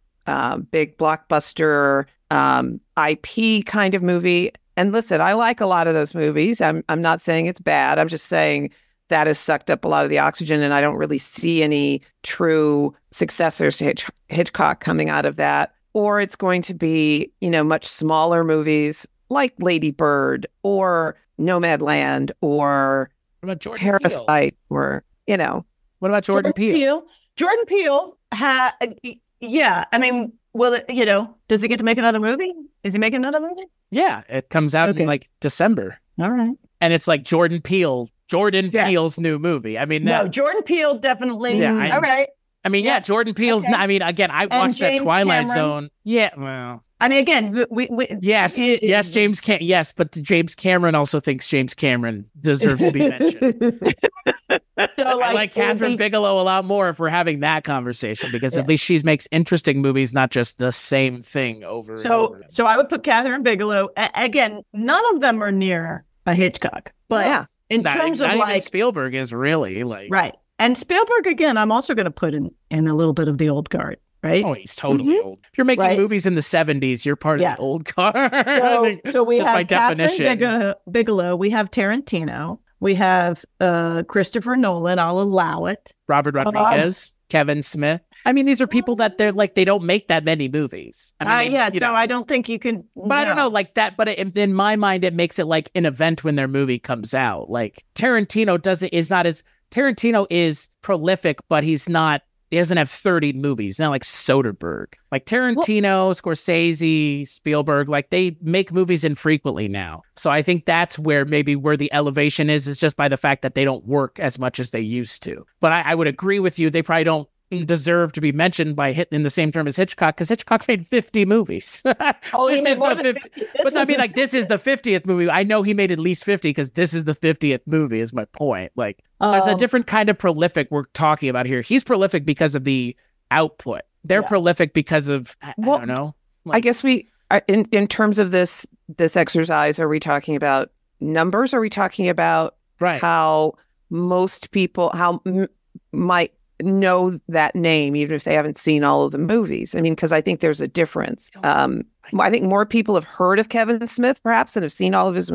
big blockbuster IP kind of movie. And listen, I like a lot of those movies. I'm not saying it's bad. I'm just saying that has sucked up a lot of the oxygen, and I don't really see any true successors to Hitchcock coming out of that. Or it's going to be, much smaller movies like Lady Bird or Nomadland or Parasite Peele? Or, What about Jordan Peele? Jordan Peele yeah. I mean, does he get to make another movie? Is he making another movie? Yeah, it comes out in like December. All right. And it's like Jordan Peele's new movie. I mean, Jordan Peele definitely. Yeah, all right. I mean, yeah, Jordan Peele's. Okay. I mean, again, I watched that Twilight Zone. Yeah, well. I mean, again, yes, James Cameron. Yes, but James Cameron also thinks James Cameron deserves to be mentioned. I like Catherine Bigelow a lot more if we're having that conversation, because at least she makes interesting movies, not just the same thing over and over. So I would put Catherine Bigelow. Again, none of them are near a Hitchcock, but in terms of even Spielberg is really like right. And Spielberg, again, I'm also going to put in a little bit of the old guard, right? Oh, he's totally old. If you're making movies in the 70s, you're part of the old guard. So we just have by definition. Bigelow, we have Tarantino, we have Christopher Nolan, I'll allow it. Robert Rodriguez, Kevin Smith. I mean, these are people that they don't make that many movies. I mean, I don't think you can. But I don't know, like that. But in my mind, it makes it like an event when their movie comes out. Like Tarantino Tarantino is prolific, but he doesn't have 30 movies. It's not like Soderbergh. Like Tarantino, Scorsese, Spielberg, like they make movies infrequently now. So I think that's where the elevation is just by the fact that they don't work as much as they used to. But I would agree with you. They probably don't deserve to be mentioned by in the same term as Hitchcock, because Hitchcock made 50 movies. This is the 50. But I mean, like, this is the 50th movie. I know he made at least 50 because this is the 50th movie, is my point. Like, there's a different kind of prolific we're talking about here. He's prolific because of the output. They're prolific because of, I don't know. Like, I guess we are, in terms of this exercise, are we talking about numbers? Are we talking about how most people might know that name, even if they haven't seen all of the movies? I mean, because I think there's a difference. I think more people have heard of Kevin Smith, perhaps, and have seen all of his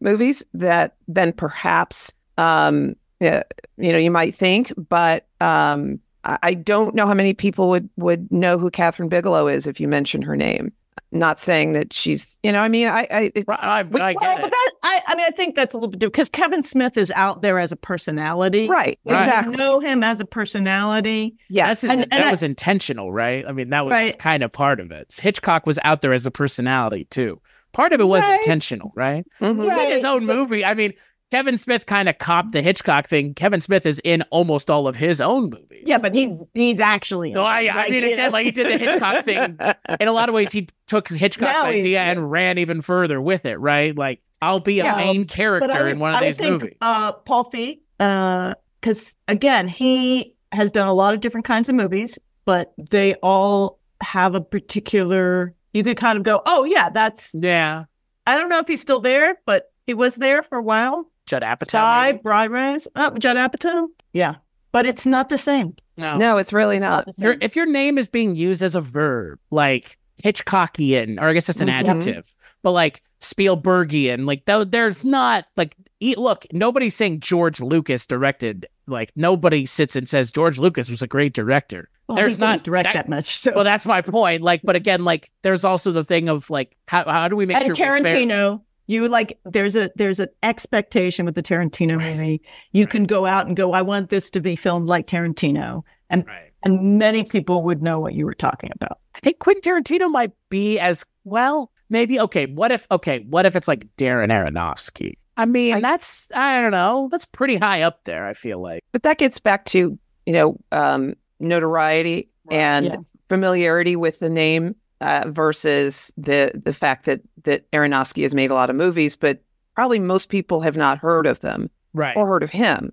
movies than perhaps you might think. But I I don't know how many people would know who Catherine Bigelow is if you mention her name. Not saying that she's, I mean, I get it. I think that's a little bit because Kevin Smith is out there as a personality. Right. Exactly. You know him as a personality. Yes. That was intentional, right? I mean, that was kind of part of it. Hitchcock was out there as a personality too. Part of it was intentional, right? Mm-hmm. He's in his own movie. I mean, Kevin Smith kind of copped the Hitchcock thing. Kevin Smith is in almost all of his own movies. Yeah, but he's actually. So I mean, again, like he did the Hitchcock thing. In a lot of ways, he took Hitchcock's idea and ran even further with it, right? Like, I'll be a main character in one of these movies. Paul Feig, because again, he has done a lot of different kinds of movies, but they all have a particular. You could kind of go, oh yeah, that's. Yeah. I don't know if he's still there, but he was there for a while. Judd Apatow. Judd Apatow. Yeah. But it's not the same. No, it's really not. If your name is being used as a verb, like Hitchcockian, or I guess that's an adjective, but like Spielbergian, like there's not like, look, nobody's saying George Lucas directed, like nobody sits and says George Lucas was a great director. Well, there's not direct that much. So. Well, that's my point. Like, but again, like there's also the thing of like, how do we make sure Tarantino, you like, there's an expectation with the Tarantino movie. You can go out and go, I want this to be filmed like Tarantino. And many people would know what you were talking about. I think Quentin Tarantino might be as well. Maybe. What if it's like Darren Aronofsky? I mean, I don't know. That's pretty high up there, I feel like. But that gets back to, notoriety and familiarity with the name versus the fact that Aronofsky has made a lot of movies, but probably most people have not heard of them or heard of him.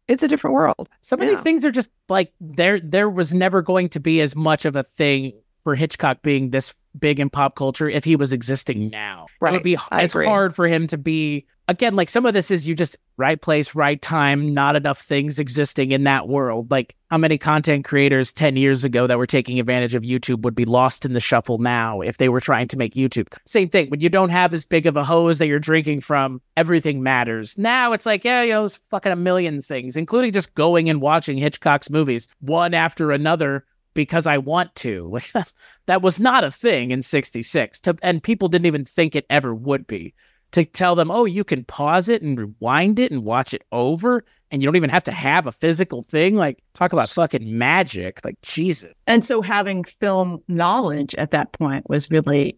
It's a different world. Some of these things are just like there was never going to be as much of a thing for Hitchcock being this big in pop culture if he was existing now. Right. It would be as hard for him to be, again, like some of this is you just right place, right time, not enough things existing in that world. Like how many content creators 10 years ago that were taking advantage of YouTube would be lost in the shuffle now if they were trying to make YouTube. Same thing. When you don't have as big of a hose that you're drinking from, everything matters. Now it's like, there's fucking a million things, including just going and watching Hitchcock's movies one after another because I want to. That was not a thing in 66. And people didn't even think it ever would be. To tell them, oh, you can pause it and rewind it and watch it over, and you don't even have to have a physical thing. Like, talk about fucking magic. Like, Jesus. And so having film knowledge at that point was really,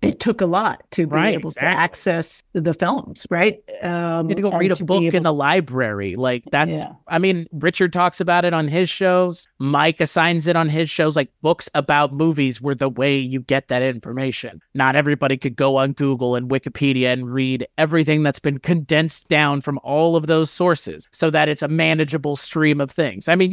it took a lot to be able to access the films, right? You had to go read a book in the library. Like that's, I mean, Richard talks about it on his shows. Mike assigns it on his shows. Like books about movies were the way you get that information. Not everybody could go on Google and Wikipedia and read everything that's been condensed down from all of those sources so that it's a manageable stream of things. I mean,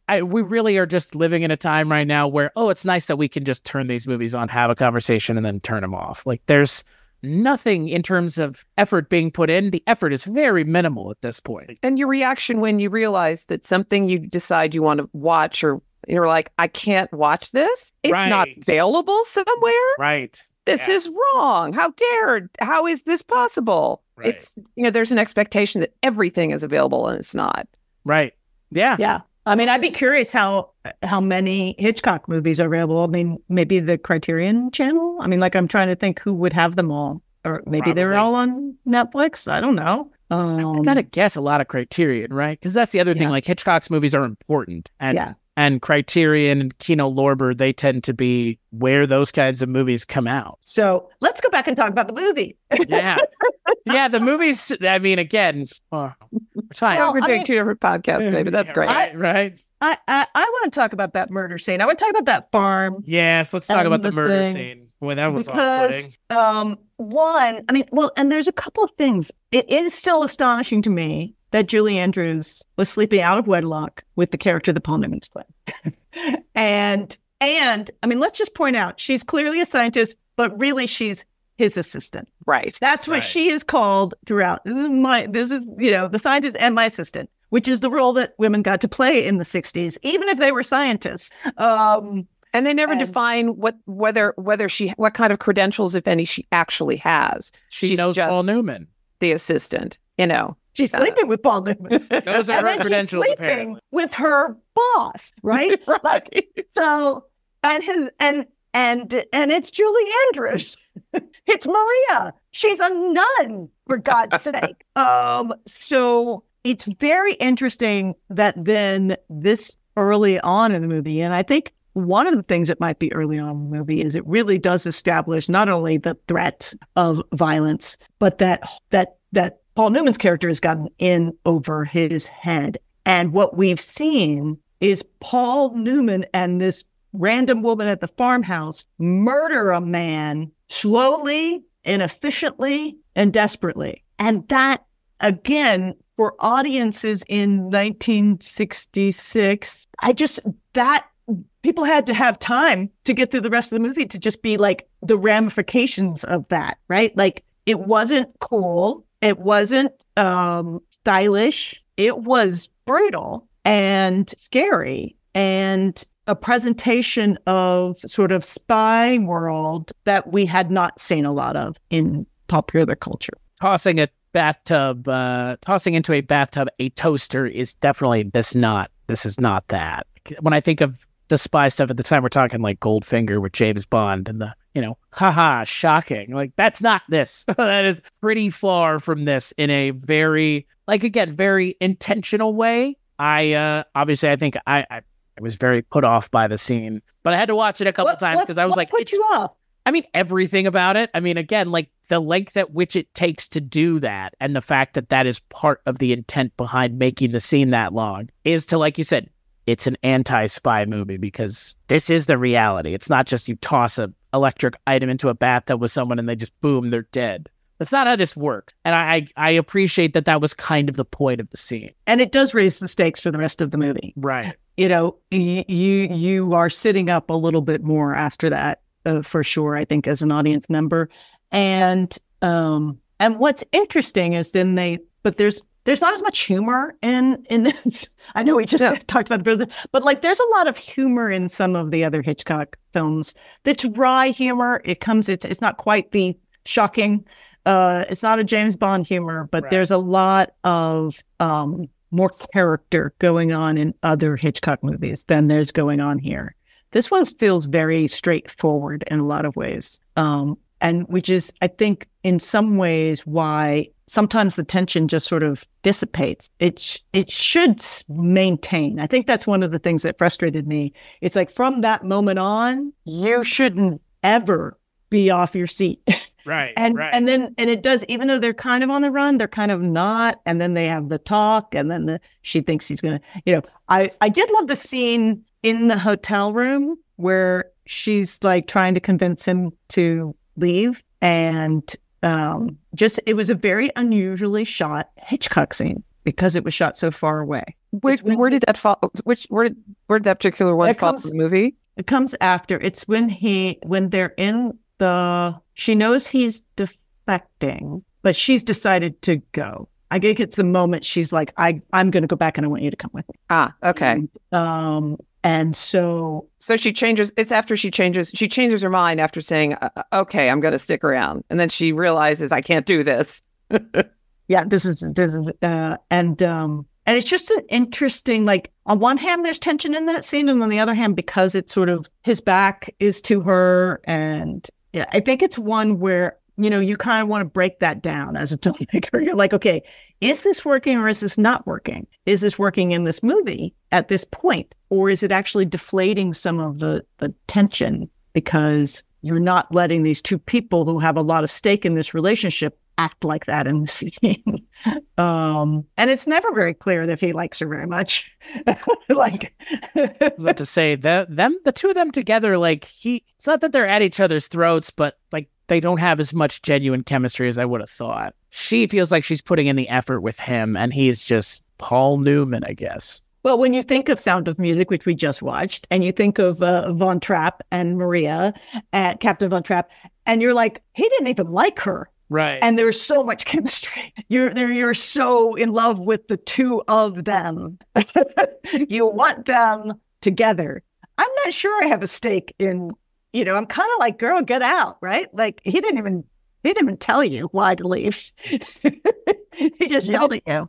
we really are just living in a time right now where, it's nice that we can just turn these movies on, have a conversation, and then turn them off. Like, there's nothing in terms of effort being put in. The effort is very minimal at this point. And your reaction when you realize that something you decide you want to watch, or you're like, I can't watch this. It's not available somewhere. Right. This is wrong. How is this possible? Right. It's, there's an expectation that everything is available and it's not. Right. Yeah. Yeah. I mean, I'd be curious how many Hitchcock movies are available. I mean, maybe the Criterion Channel. I mean, like I'm trying to think who would have them all, or maybe they're all on Netflix. I don't know. I gotta guess a lot of Criterion, right? Because that's the other thing. Like Hitchcock's movies are important, and Criterion and Kino Lorber, they tend to be where those kinds of movies come out. So let's go back and talk about the movie. Yeah, the movies. I mean, again, we're doing two different podcasts today, but that's great. Right. I want to talk about that murder scene. I want to talk about that farm. Yes, let's talk about the murder scene. Boy, that was off-putting. And there's a couple of things. It is still astonishing to me that Julie Andrews was sleeping out of wedlock with the character that Paul Newman's playing. And I mean, let's just point out, she's clearly a scientist, but really she's his assistant. Right. That's what she is called throughout. This is the scientist and my assistant, which is the role that women got to play in the 60s, even if they were scientists. And they never define what kind of credentials, if any, she actually has. She knows just Paul Newman, the assistant, She's sleeping with Paul Newman. Those are her credentials, sleeping apparently. with her boss, right? Right. So, and it's Julie Andrews. It's Maria. She's a nun, for God's sake. So it's very interesting that then this early on in the movie, and I think one of the things that might be early on in the movie is it really does establish not only the threat of violence, but that Paul Newman's character has gotten in over his head. And what we've seen is Paul Newman and this random woman at the farmhouse murder a man slowly, inefficiently, and desperately. And that, again, for audiences in 1966, people had to have time to get through the rest of the movie to just be like the ramifications of that, right? Like, it wasn't cool. It wasn't stylish. It was brutal and scary and a presentation of sort of spy world that we had not seen a lot of in popular culture. Tossing into a bathtub a toaster is definitely this is not that. When I think of the spy stuff at the time, we're talking like Goldfinger with James Bond and the, haha, shocking. Like, that's not this. That is pretty far from this in a very, very intentional way. I think I was very put off by the scene, but I had to watch it a couple times because I was like, put you off? I mean, everything about it. I mean, again, like the length at which it takes to do that and the fact that that is part of the intent behind making the scene that long is to, like you said, it's an anti-spy movie because this is the reality. It's not just you toss a electric item into a bathtub with someone and they just, boom, they're dead. That's not how this works. And I appreciate that was kind of the point of the scene. And it does raise the stakes for the rest of the movie. Right. You are sitting up a little bit more after that, for sure, I think, as an audience member. And what's interesting is but there's not as much humor in this. I know we just talked about the business, but like there's a lot of humor in some of the other Hitchcock films. The dry humor, it's not quite the shocking. It's not a James Bond humor, but there's a lot of more character going on in other Hitchcock movies than there's going on here. This one feels very straightforward in a lot of ways. And which is, I think, in some ways why sometimes the tension just sort of dissipates. It should maintain. I think that's one of the things that frustrated me. It's like from that moment on, you shouldn't ever be off your seat. Right. And it does, even though they're kind of on the run, they're kind of not. And then they have the talk, and then she thinks he's going to, I did love the scene in the hotel room where she's like trying to convince him to leave. And it was a very unusually shot Hitchcock scene because it was shot so far away. Where did that fall? Where did that particular one fall in the movie? It comes after. It's when they're in she knows he's defecting, but she's decided to go. I think it's the moment she's like, I'm going to go back and I want you to come with me. Ah, okay. And so she changes. It's after she changes her mind after saying, okay, I'm going to stick around. And then she realizes I can't do this. Yeah, this is and it's just an interesting, like, on one hand, there's tension in that scene. And on the other hand, because it's sort of his back is to her. And yeah, I think it's one where, you kind of want to break that down as a filmmaker. You're like, okay, is this working or is this not working? Is this working in this movie at this point? Or is it actually deflating some of the tension because you're not letting these two people who have a lot of stake in this relationship act like that in the scene? And it's never very clear that if he likes her very much. Like, I was about to say the two of them together, like it's not that they're at each other's throats, but like they don't have as much genuine chemistry as I would have thought. She feels like she's putting in the effort with him, and he's just Paul Newman, I guess. Well, when you think of Sound of Music, which we just watched, and you think of Von Trapp and Maria, Captain Von Trapp, and you're like, he didn't even like her. Right. And there's so much chemistry. You're so in love with the two of them. You want them together. I'm not sure I have a stake in, I'm kind of like, girl, get out, right? Like he didn't even tell you why to leave. He just yelled at you.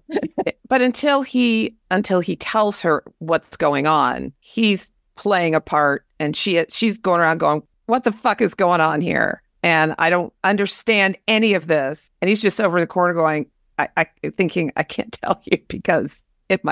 But until he tells her what's going on, he's playing a part, and she's going around going, "What the fuck is going on here?" And I don't understand any of this. And he's just over in the corner going, I thinking, I can't tell you because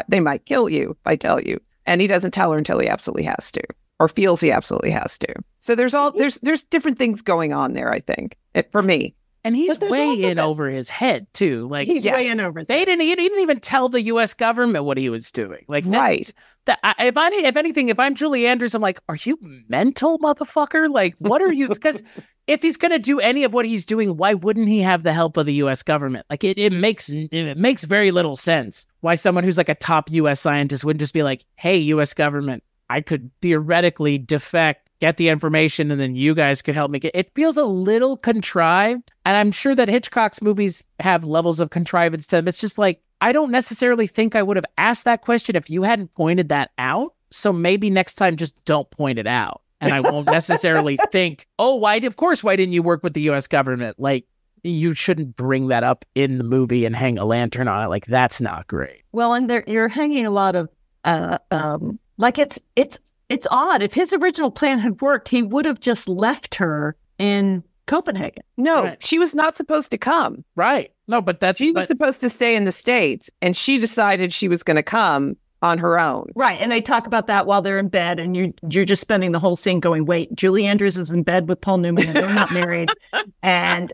they might kill you if I tell you. And he doesn't tell her until he absolutely has to, or feels he absolutely has to. So there's different things going on there, I think, for me. And he's way in over his head too. Like he's way in over his head. He didn't even tell the U.S. government what he was doing. Like right. If anything, if I'm Julie Andrews, I'm like, are you mental, motherfucker? Like, what are you? Because if he's going to do any of what he's doing, why wouldn't he have the help of the U.S. government? Like, it makes very little sense why someone who's like a top U.S. scientist wouldn't just be like, hey, U.S. government, I could theoretically defect, get the information, and then you guys could help me get it. Feels a little contrived. And I'm sure that Hitchcock's movies have levels of contrivance to them. It's just like, I don't necessarily think I would have asked that question if you hadn't pointed that out. So maybe next time, just don't point it out. And I won't necessarily think, oh, why didn't you work with the U.S. government? Like, you shouldn't bring that up in the movie and hang a lantern on it. Like, that's not great. Well, and you're hanging a lot of, like, it's odd. If his original plan had worked, he would have just left her in Copenhagen. No, right. She was not supposed to come. Right. No, but she was supposed to stay in the States, and she decided she was going to come on her own. Right. And they talk about that while they're in bed, and you're just spending the whole scene going, wait, Julie Andrews is in bed with Paul Newman and they're not married. And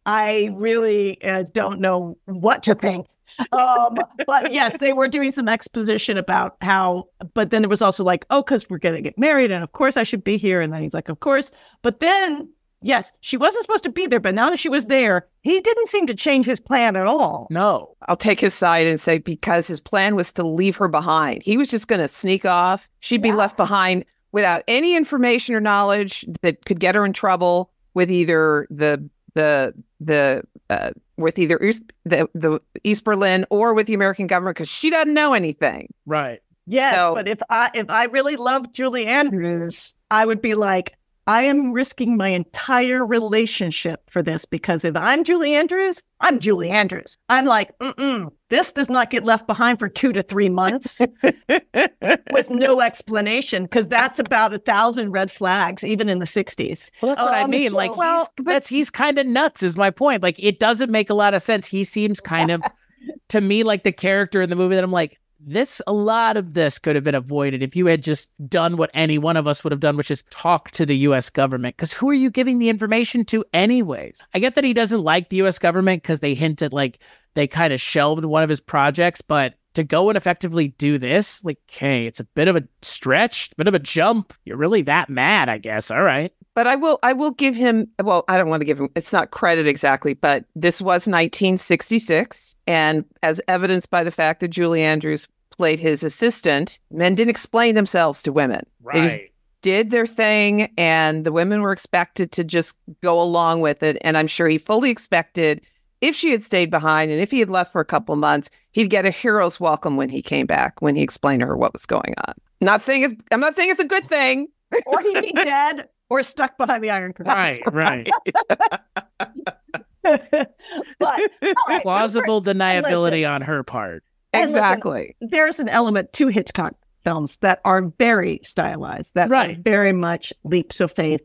I really don't know what to think. But yes, they were doing some exposition about how, but then there was also like, oh, because we're going to get married, and of course I should be here. And then he's like, of course. But then, yes, she wasn't supposed to be there, but now that she was there, he didn't seem to change his plan at all. No. I'll take his side and say, because his plan was to leave her behind. He was just going to sneak off. She'd be left behind without any information or knowledge that could get her in trouble with either the East Berlin or with the American government, because she doesn't know anything. Right. Yes, so, but if I really loved Julie Andrews, I would be like, I am risking my entire relationship for this, because if I'm Julie Andrews, I'm Julie Andrews. I'm like, this does not get left behind for 2 to 3 months with no explanation, because that's about 1,000 red flags, even in the 60s. Well, that's what I mean. He's kind of nuts is my point. Like, it doesn't make a lot of sense. He seems kind of, to me, like the character in the movie that I'm like, a lot of this could have been avoided if you had just done what any one of us would have done, which is talk to the U.S. government. Because who are you giving the information to anyways? I get that he doesn't like the U.S. government because they hinted like they kind of shelved one of his projects, but to go and effectively do this, like, hey, it's a bit of a stretch, a bit of a jump. You're really that mad, I guess. All right. But I will give him, well, I don't want to give him, it's not credit exactly, but this was 1966. And as evidenced by the fact that Julie Andrews played his assistant, men didn't explain themselves to women. Right. They just did their thing, and the women were expected to just go along with it. And I'm sure he fully expected, if she had stayed behind and if he had left for a couple months, he'd get a hero's welcome when he came back, when he explained to her what was going on. I'm not saying it's a good thing. Or he'd be dead or stuck behind the iron curtain. Right. But plausible deniability on her part. Exactly. Listen, there's an element to Hitchcock films that are very stylized, that are very much leaps of faith.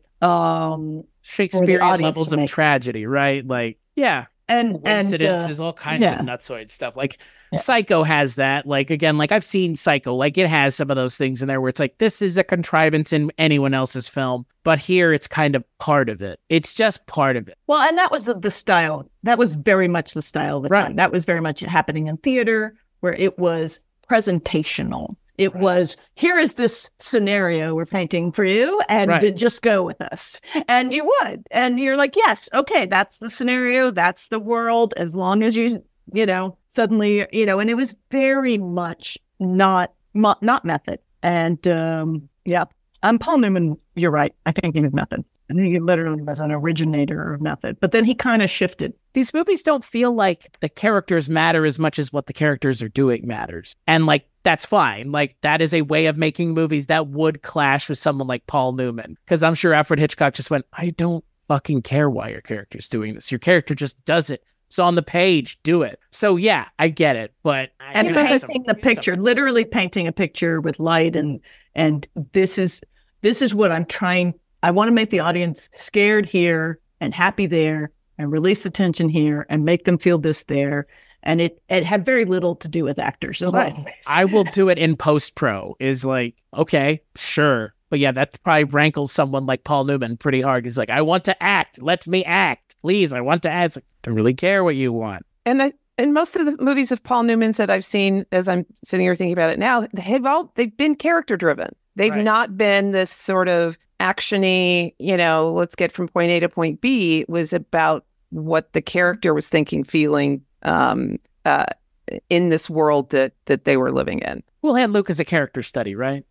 Shakespearean levels of tragedy, right? Like, yeah. And coincidences, all kinds of nutsoid stuff. Like Psycho has that. Like, again, like I've seen Psycho. Like, it has some of those things in there where it's like, this is a contrivance in anyone else's film, but here it's kind of part of it. It's just part of it. Well, and that was the style. That was very much the style of the time. That was very much happening in theater, where it was presentational. It was, here is this scenario we're painting for you, and just go with us. And you would. And you're like, yes, okay, that's the scenario, that's the world, as long as you suddenly, and it was very much not method. And Paul Newman, you're right. I think he was method. I think he literally was an originator of method. But then he kind of shifted. These movies don't feel like the characters matter as much as what the characters are doing matters. And like, that's fine. Like, that is a way of making movies that would clash with someone like Paul Newman. Because I'm sure Alfred Hitchcock just went, I don't fucking care why your character's doing this. Your character just does it So on the page, do it. So yeah, I get it, but and painting the picture, literally painting a picture with light, and this is what I'm trying. I want to make the audience scared here and happy there, and release the tension here, and make them feel this there. And it had very little to do with actors. So I will do it in post-pro. Is like, okay, sure. But yeah, that probably rankles someone like Paul Newman pretty hard. He's like, I want to act. Let me act. Please, I want to act. It's like, I don't really care what you want. And most of the movies of Paul Newman's that I've seen, as I'm sitting here thinking about it now, they've been character driven. They've not been this sort of actiony, let's get from point A to point B. It was about what the character was thinking, feeling in this world that they were living in. We'll hand Luke as a character study, right?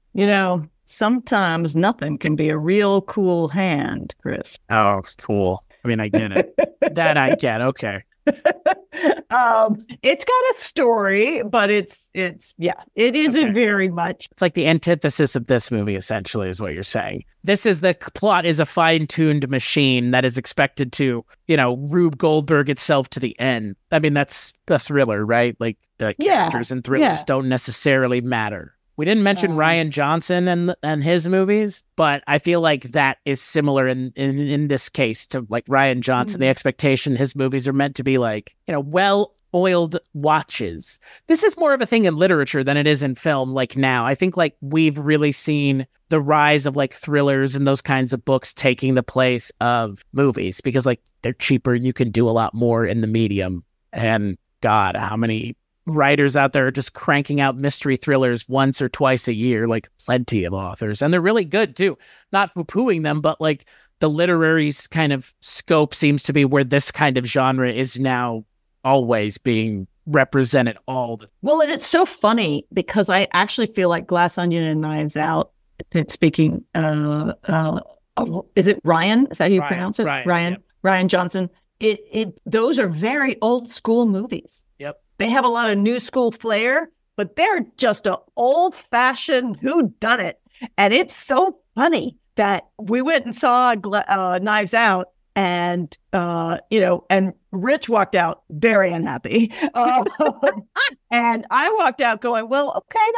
Sometimes nothing can be a real cool hand, Chris. Oh, cool. I mean, I get it. That I get. Okay. It's got a story, but it isn't very much. It's like the antithesis of this movie, essentially, is what you're saying. The plot is a fine-tuned machine that is expected to, Rube Goldberg itself to the end. I mean, that's a thriller, right? Like the characters in thrillers don't necessarily matter. We didn't mention Rian Johnson and his movies, but I feel like that is similar in this case to like Rian Johnson. The expectation his movies are meant to be like, well-oiled watches. This is more of a thing in literature than it is in film. Like now, I think like we've really seen the rise of like thrillers and those kinds of books taking the place of movies because like they're cheaper. You can do a lot more in the medium. And God, how many writers out there are just cranking out mystery thrillers once or twice a year, like plenty of authors. And they're really good too. Not poo-pooing them, but like the literary kind of scope seems to be where this kind of genre is now always being represented all the time. Well, and it's so funny because I actually feel like Glass Onion and Knives Out, speaking, is it Ryan? Is that how you pronounce it? Ryan, yep. Rian Johnson. Those are very old school movies. Yep. They have a lot of new school flair, but they're just an old-fashioned whodunit. And it's so funny that we went and saw Knives Out, and and Rich walked out very unhappy, and I walked out going, "Well, okay,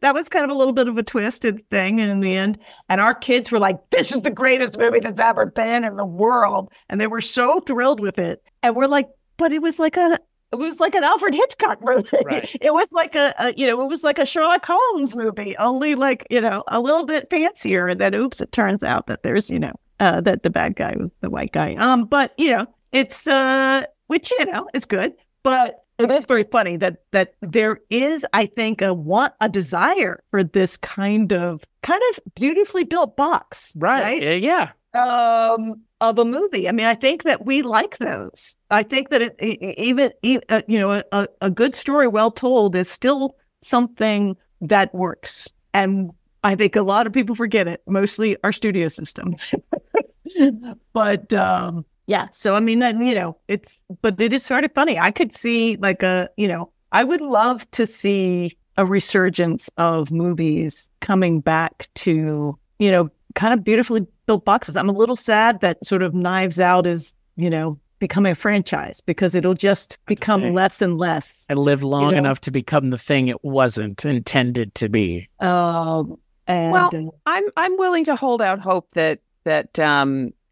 that was kind of a little bit of a twisted thing." And in the end, and our kids were like, "This is the greatest movie that's ever been in the world," and they were so thrilled with it. And we're like, "But it was like an Alfred Hitchcock movie. Right. It was like it was like a Sherlock Holmes movie, only like, a little bit fancier. And then, oops, it turns out that there's, that the bad guy was the white guy. But, it's, which, is good. But it is very funny that there is, I think, a desire for this kind of beautifully built box. Right? Yeah. Of a movie. I mean, I think that we like those. I think that a good story well told is still something that works. And I think a lot of people forget it, mostly our studio system. But yeah, so I mean, but it is sort of funny. I could see I would love to see a resurgence of movies coming back to, kind of beautifully built boxes. I'm a little sad that sort of Knives Out is, becoming a franchise because it'll just become less and less. And live long enough to become the thing it wasn't intended to be. I'm willing to hold out hope that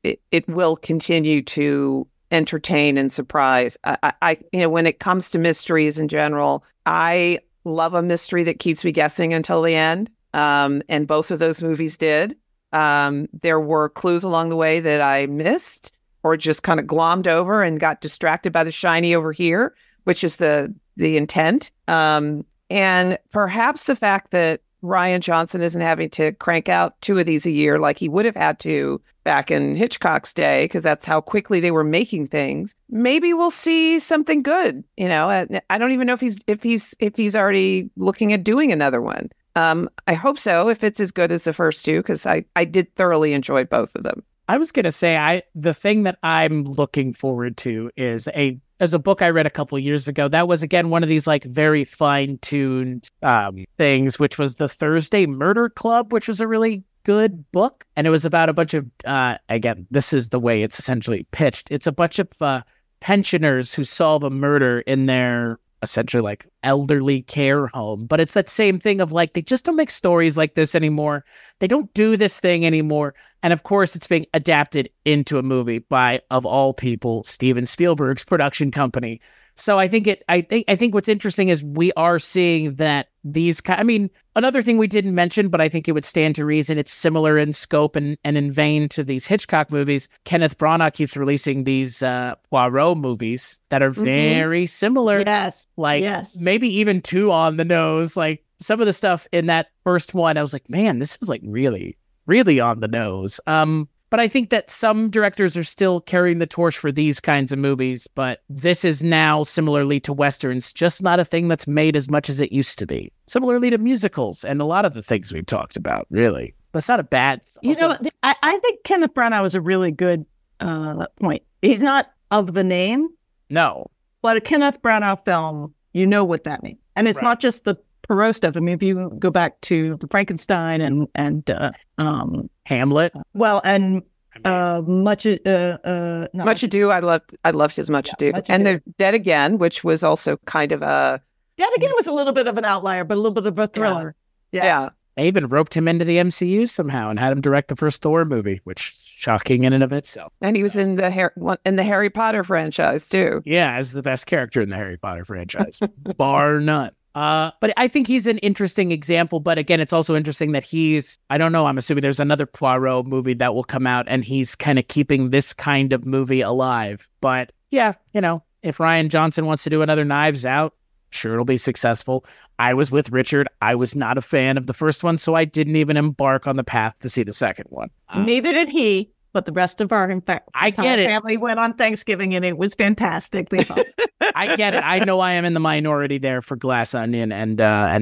it will continue to entertain and surprise. I when it comes to mysteries in general, I love a mystery that keeps me guessing until the end. And both of those movies did. There were clues along the way that I missed or just kind of glommed over and got distracted by the shiny over here, which is the intent. And perhaps the fact that Rian Johnson isn't having to crank out 2 of these a year like he would have had to back in Hitchcock's day, because that's how quickly they were making things. Maybe we'll see something good. I don't even know if he's already looking at doing another one. I hope so, if it's as good as the first 2, because I did thoroughly enjoy both of them. I was going to say, the thing that I'm looking forward to is a book I read a couple of years ago. That was, again, one of these like very fine-tuned things, which was The Thursday Murder Club, which was a really good book. And it was about a bunch of, again, this is the way it's essentially pitched. It's a bunch of pensioners who solve a murder in their essentially like elderly care home. But it's that same thing of like, they just don't make stories like this anymore. They don't do this thing anymore. And of course, it's being adapted into a movie by, of all people, Steven Spielberg's production company. So I think what's interesting is we are seeing that another thing we didn't mention, but I think it would stand to reason, it's similar in scope and in vein to these Hitchcock movies. Kenneth Branagh keeps releasing these Poirot movies that are very similar. Yes. Maybe even too on the nose. Like some of the stuff in that first one, I was like, man, this is like really, really on the nose. But I think that some directors are still carrying the torch for these kinds of movies, but this is now, similarly to Westerns, just not a thing that's made as much as it used to be. Similarly to musicals and a lot of the things we've talked about, really. But it's not a bad... I think Kenneth Branagh was a really good point. He's not of the name. No. But a Kenneth Branagh film, you know what that means. And it's not just the Perot stuff. I mean, if you go back to Frankenstein and Hamlet. Well, and Much Ado. I loved his Much Ado. And the Dead Again, which was also kind of a... Dead Again was a little bit of an outlier, but a little bit of a thriller. Yeah. They even roped him into the MCU somehow and had him direct the first Thor movie, which shocking in and of itself. And he was in the Harry Potter franchise too. Yeah, as the best character in the Harry Potter franchise, bar none. But I think he's an interesting example. But again, it's also interesting that I don't know, I'm assuming there's another Poirot movie that will come out and he's kind of keeping this kind of movie alive. But yeah, if Rian Johnson wants to do another Knives Out, sure, it'll be successful. I was with Richard. I was not a fan of the first one, so I didn't even embark on the path to see the second one. Neither did he. But the rest of our family went on Thanksgiving, and it was fantastic. I get it. I know I am in the minority there for Glass Onion and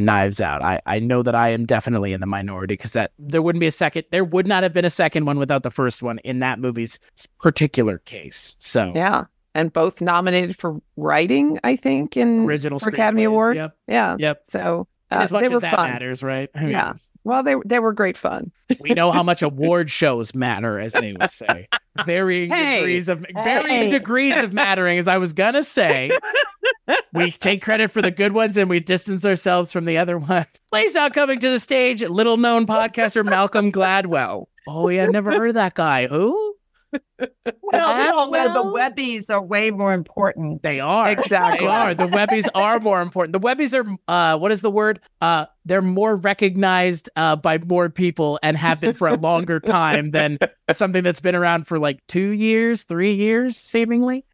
Knives Out. I know that I am definitely in the minority because there would not have been a second one without the first one in that movie's particular case. So yeah, and both nominated for writing, I think, in original Academy Award. Yep. Yeah. Yep. So as much they as were that fun. matters, right? Yeah. Well, they were great fun. We know how much award shows matter, as they would say. Varying degrees of mattering, as I was gonna say. We take credit for the good ones and we distance ourselves from the other ones. Please now coming to the stage, little known podcaster Malcolm Gladwell. Oh yeah, never heard of that guy. Who? Well, the Webbies are way more important. They are. Exactly. They are. The Webbies are more important. The Webbies are, what is the word? They're more recognized by more people and have been for a longer time than something that's been around for like 2 years, 3 years, seemingly.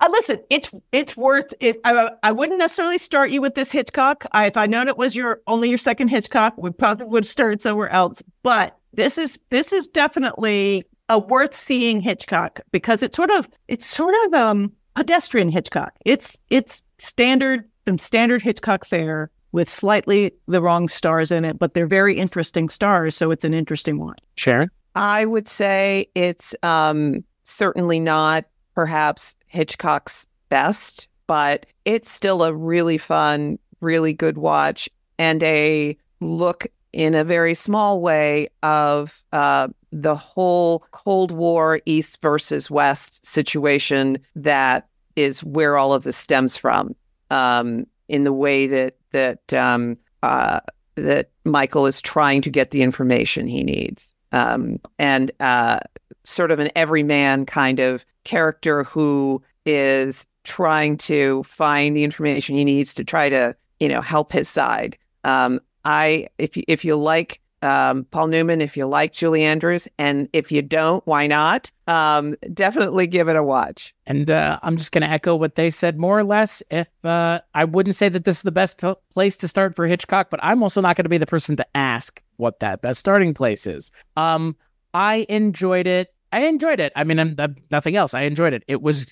Listen, it's worth it. I wouldn't necessarily start you with this Hitchcock. If I'd known it was only your second Hitchcock, we probably would have started somewhere else. But this is definitely a worth seeing Hitchcock because it's sort of pedestrian Hitchcock. It's standard Hitchcock fare with slightly the wrong stars in it, but they're very interesting stars, so it's an interesting one. Sharon? I would say it's certainly not perhaps Hitchcock's best, but it's still a really fun, really good watch and a look in a very small way of the whole Cold War East versus West situation that is where all of this stems from, in the way that Michael is trying to get the information he needs, and sort of an everyman kind of character who is trying to find the information he needs to try to help his side. If you like Paul Newman, if you like Julie Andrews, and if you don't, why not? Definitely give it a watch. And I'm just going to echo what they said more or less. If I wouldn't say that this is the best place to start for Hitchcock, but I'm also not going to be the person to ask what that best starting place is. I enjoyed it. I mean, nothing else. I enjoyed it. It was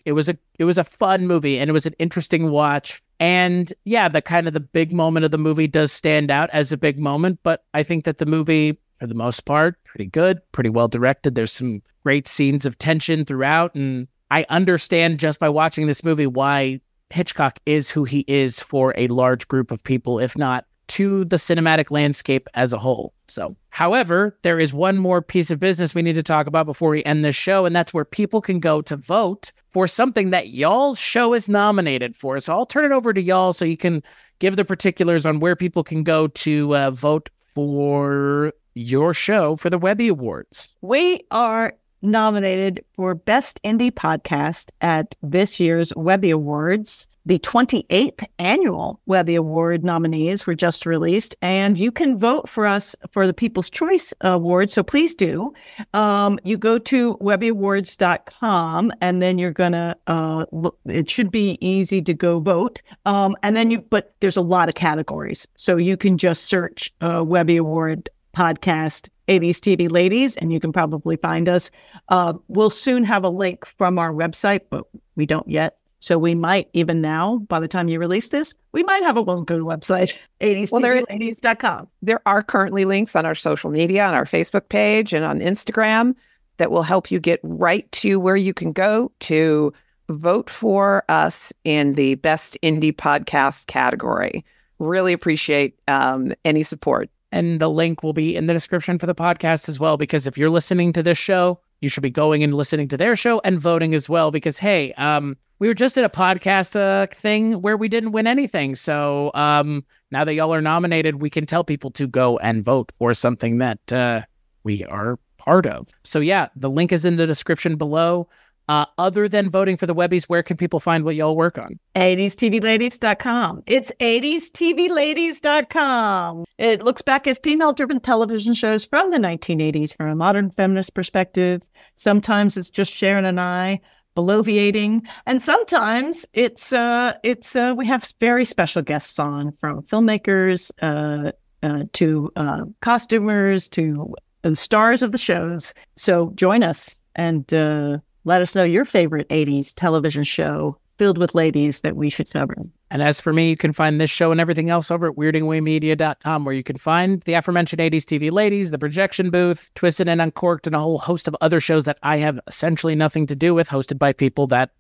a fun movie, and it was an interesting watch. And yeah, the big moment of the movie does stand out as a big moment, but I think that the movie, for the most part, pretty good, pretty well directed. There's some great scenes of tension throughout, and I understand just by watching this movie why Hitchcock is who he is for a large group of people, if not to the cinematic landscape as a whole. So, however, there is one more piece of business we need to talk about before we end this show, and that's where people can go to vote for something that y'all's show is nominated for. So I'll turn it over to y'all so you can give the particulars on where people can go to vote for your show for the Webby Awards. We are nominated for Best Indie Podcast at this year's Webby Awards. The 28th annual Webby Award nominees were just released, and you can vote for us for the People's Choice Award, so please do. You go to webbyawards.com, and then you're going to, it should be easy to go vote. But there's a lot of categories, so you can just search Webby Award podcast 80s TV Ladies, and you can probably find us. We'll soon have a link from our website, but we don't yet. So we might, even now, by the time you release this, we might have a link to the website, 80stvladies.com. There are currently links on our social media, on our Facebook page, and on Instagram that will help you get right to where you can go to vote for us in the Best Indie Podcast category. Really appreciate any support. And the link will be in the description for the podcast as well, because if you're listening to this show, you should be going and listening to their show and voting as well, because, hey, we were just at a podcast thing where we didn't win anything. So now that y'all are nominated, we can tell people to go and vote for something that we are part of. So yeah, the link is in the description below. Other than voting for the Webbies, where can people find what y'all work on? 80stvladies.com. It's 80stvladies.com. It looks back at female-driven television shows from the 1980s from a modern feminist perspective. Sometimes it's just Sharon and I bloviating, and sometimes it's we have very special guests on, from filmmakers to costumers to the stars of the shows. So join us and let us know your favorite 80s television show filled with ladies that we should cover. And as for me, you can find this show and everything else over at weirdingwaymedia.com, where you can find the aforementioned 80s TV Ladies, The Projection Booth, Twisted and Uncorked, and a whole host of other shows that I have essentially nothing to do with, hosted by people that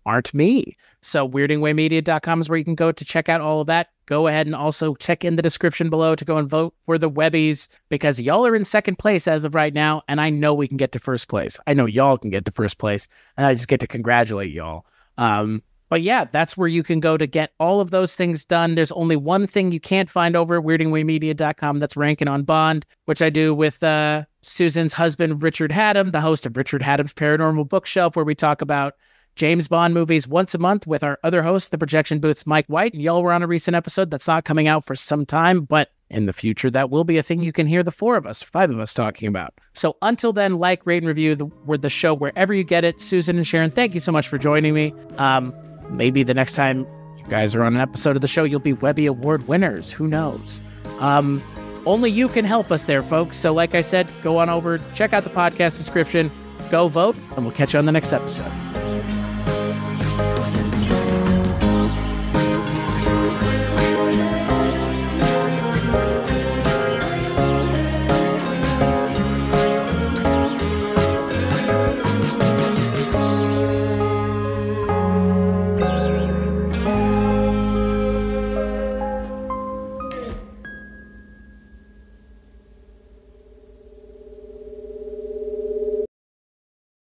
aren't me. So weirdingwaymedia.com is where you can go to check out all of that. Go ahead and also check in the description below to go and vote for the Webbies, because y'all are in second place as of right now, and I know we can get to first place. I know y'all can get to first place, and I just get to congratulate y'all. But yeah, that's where you can go to get all of those things done. There's only one thing you can't find over at weirdingwaymedia.com. That's Ranking on Bond, which I do with Susan's husband, Richard Haddam, the host of Richard Haddam's Paranormal Bookshelf, where we talk about James Bond movies once a month with our other host, The Projection Booth's Mike White. Y'all were on a recent episode that's not coming out for some time, but in the future, that will be a thing you can hear the five of us talking about. So until then, like, rate, and review the show wherever you get it. Susan and Sharon, thank you so much for joining me. Maybe the next time you guys are on an episode of the show, you'll be Webby Award winners. Who knows? Only you can help us there, folks. So like I said, go on over, check out the podcast description, go vote, and we'll catch you on the next episode.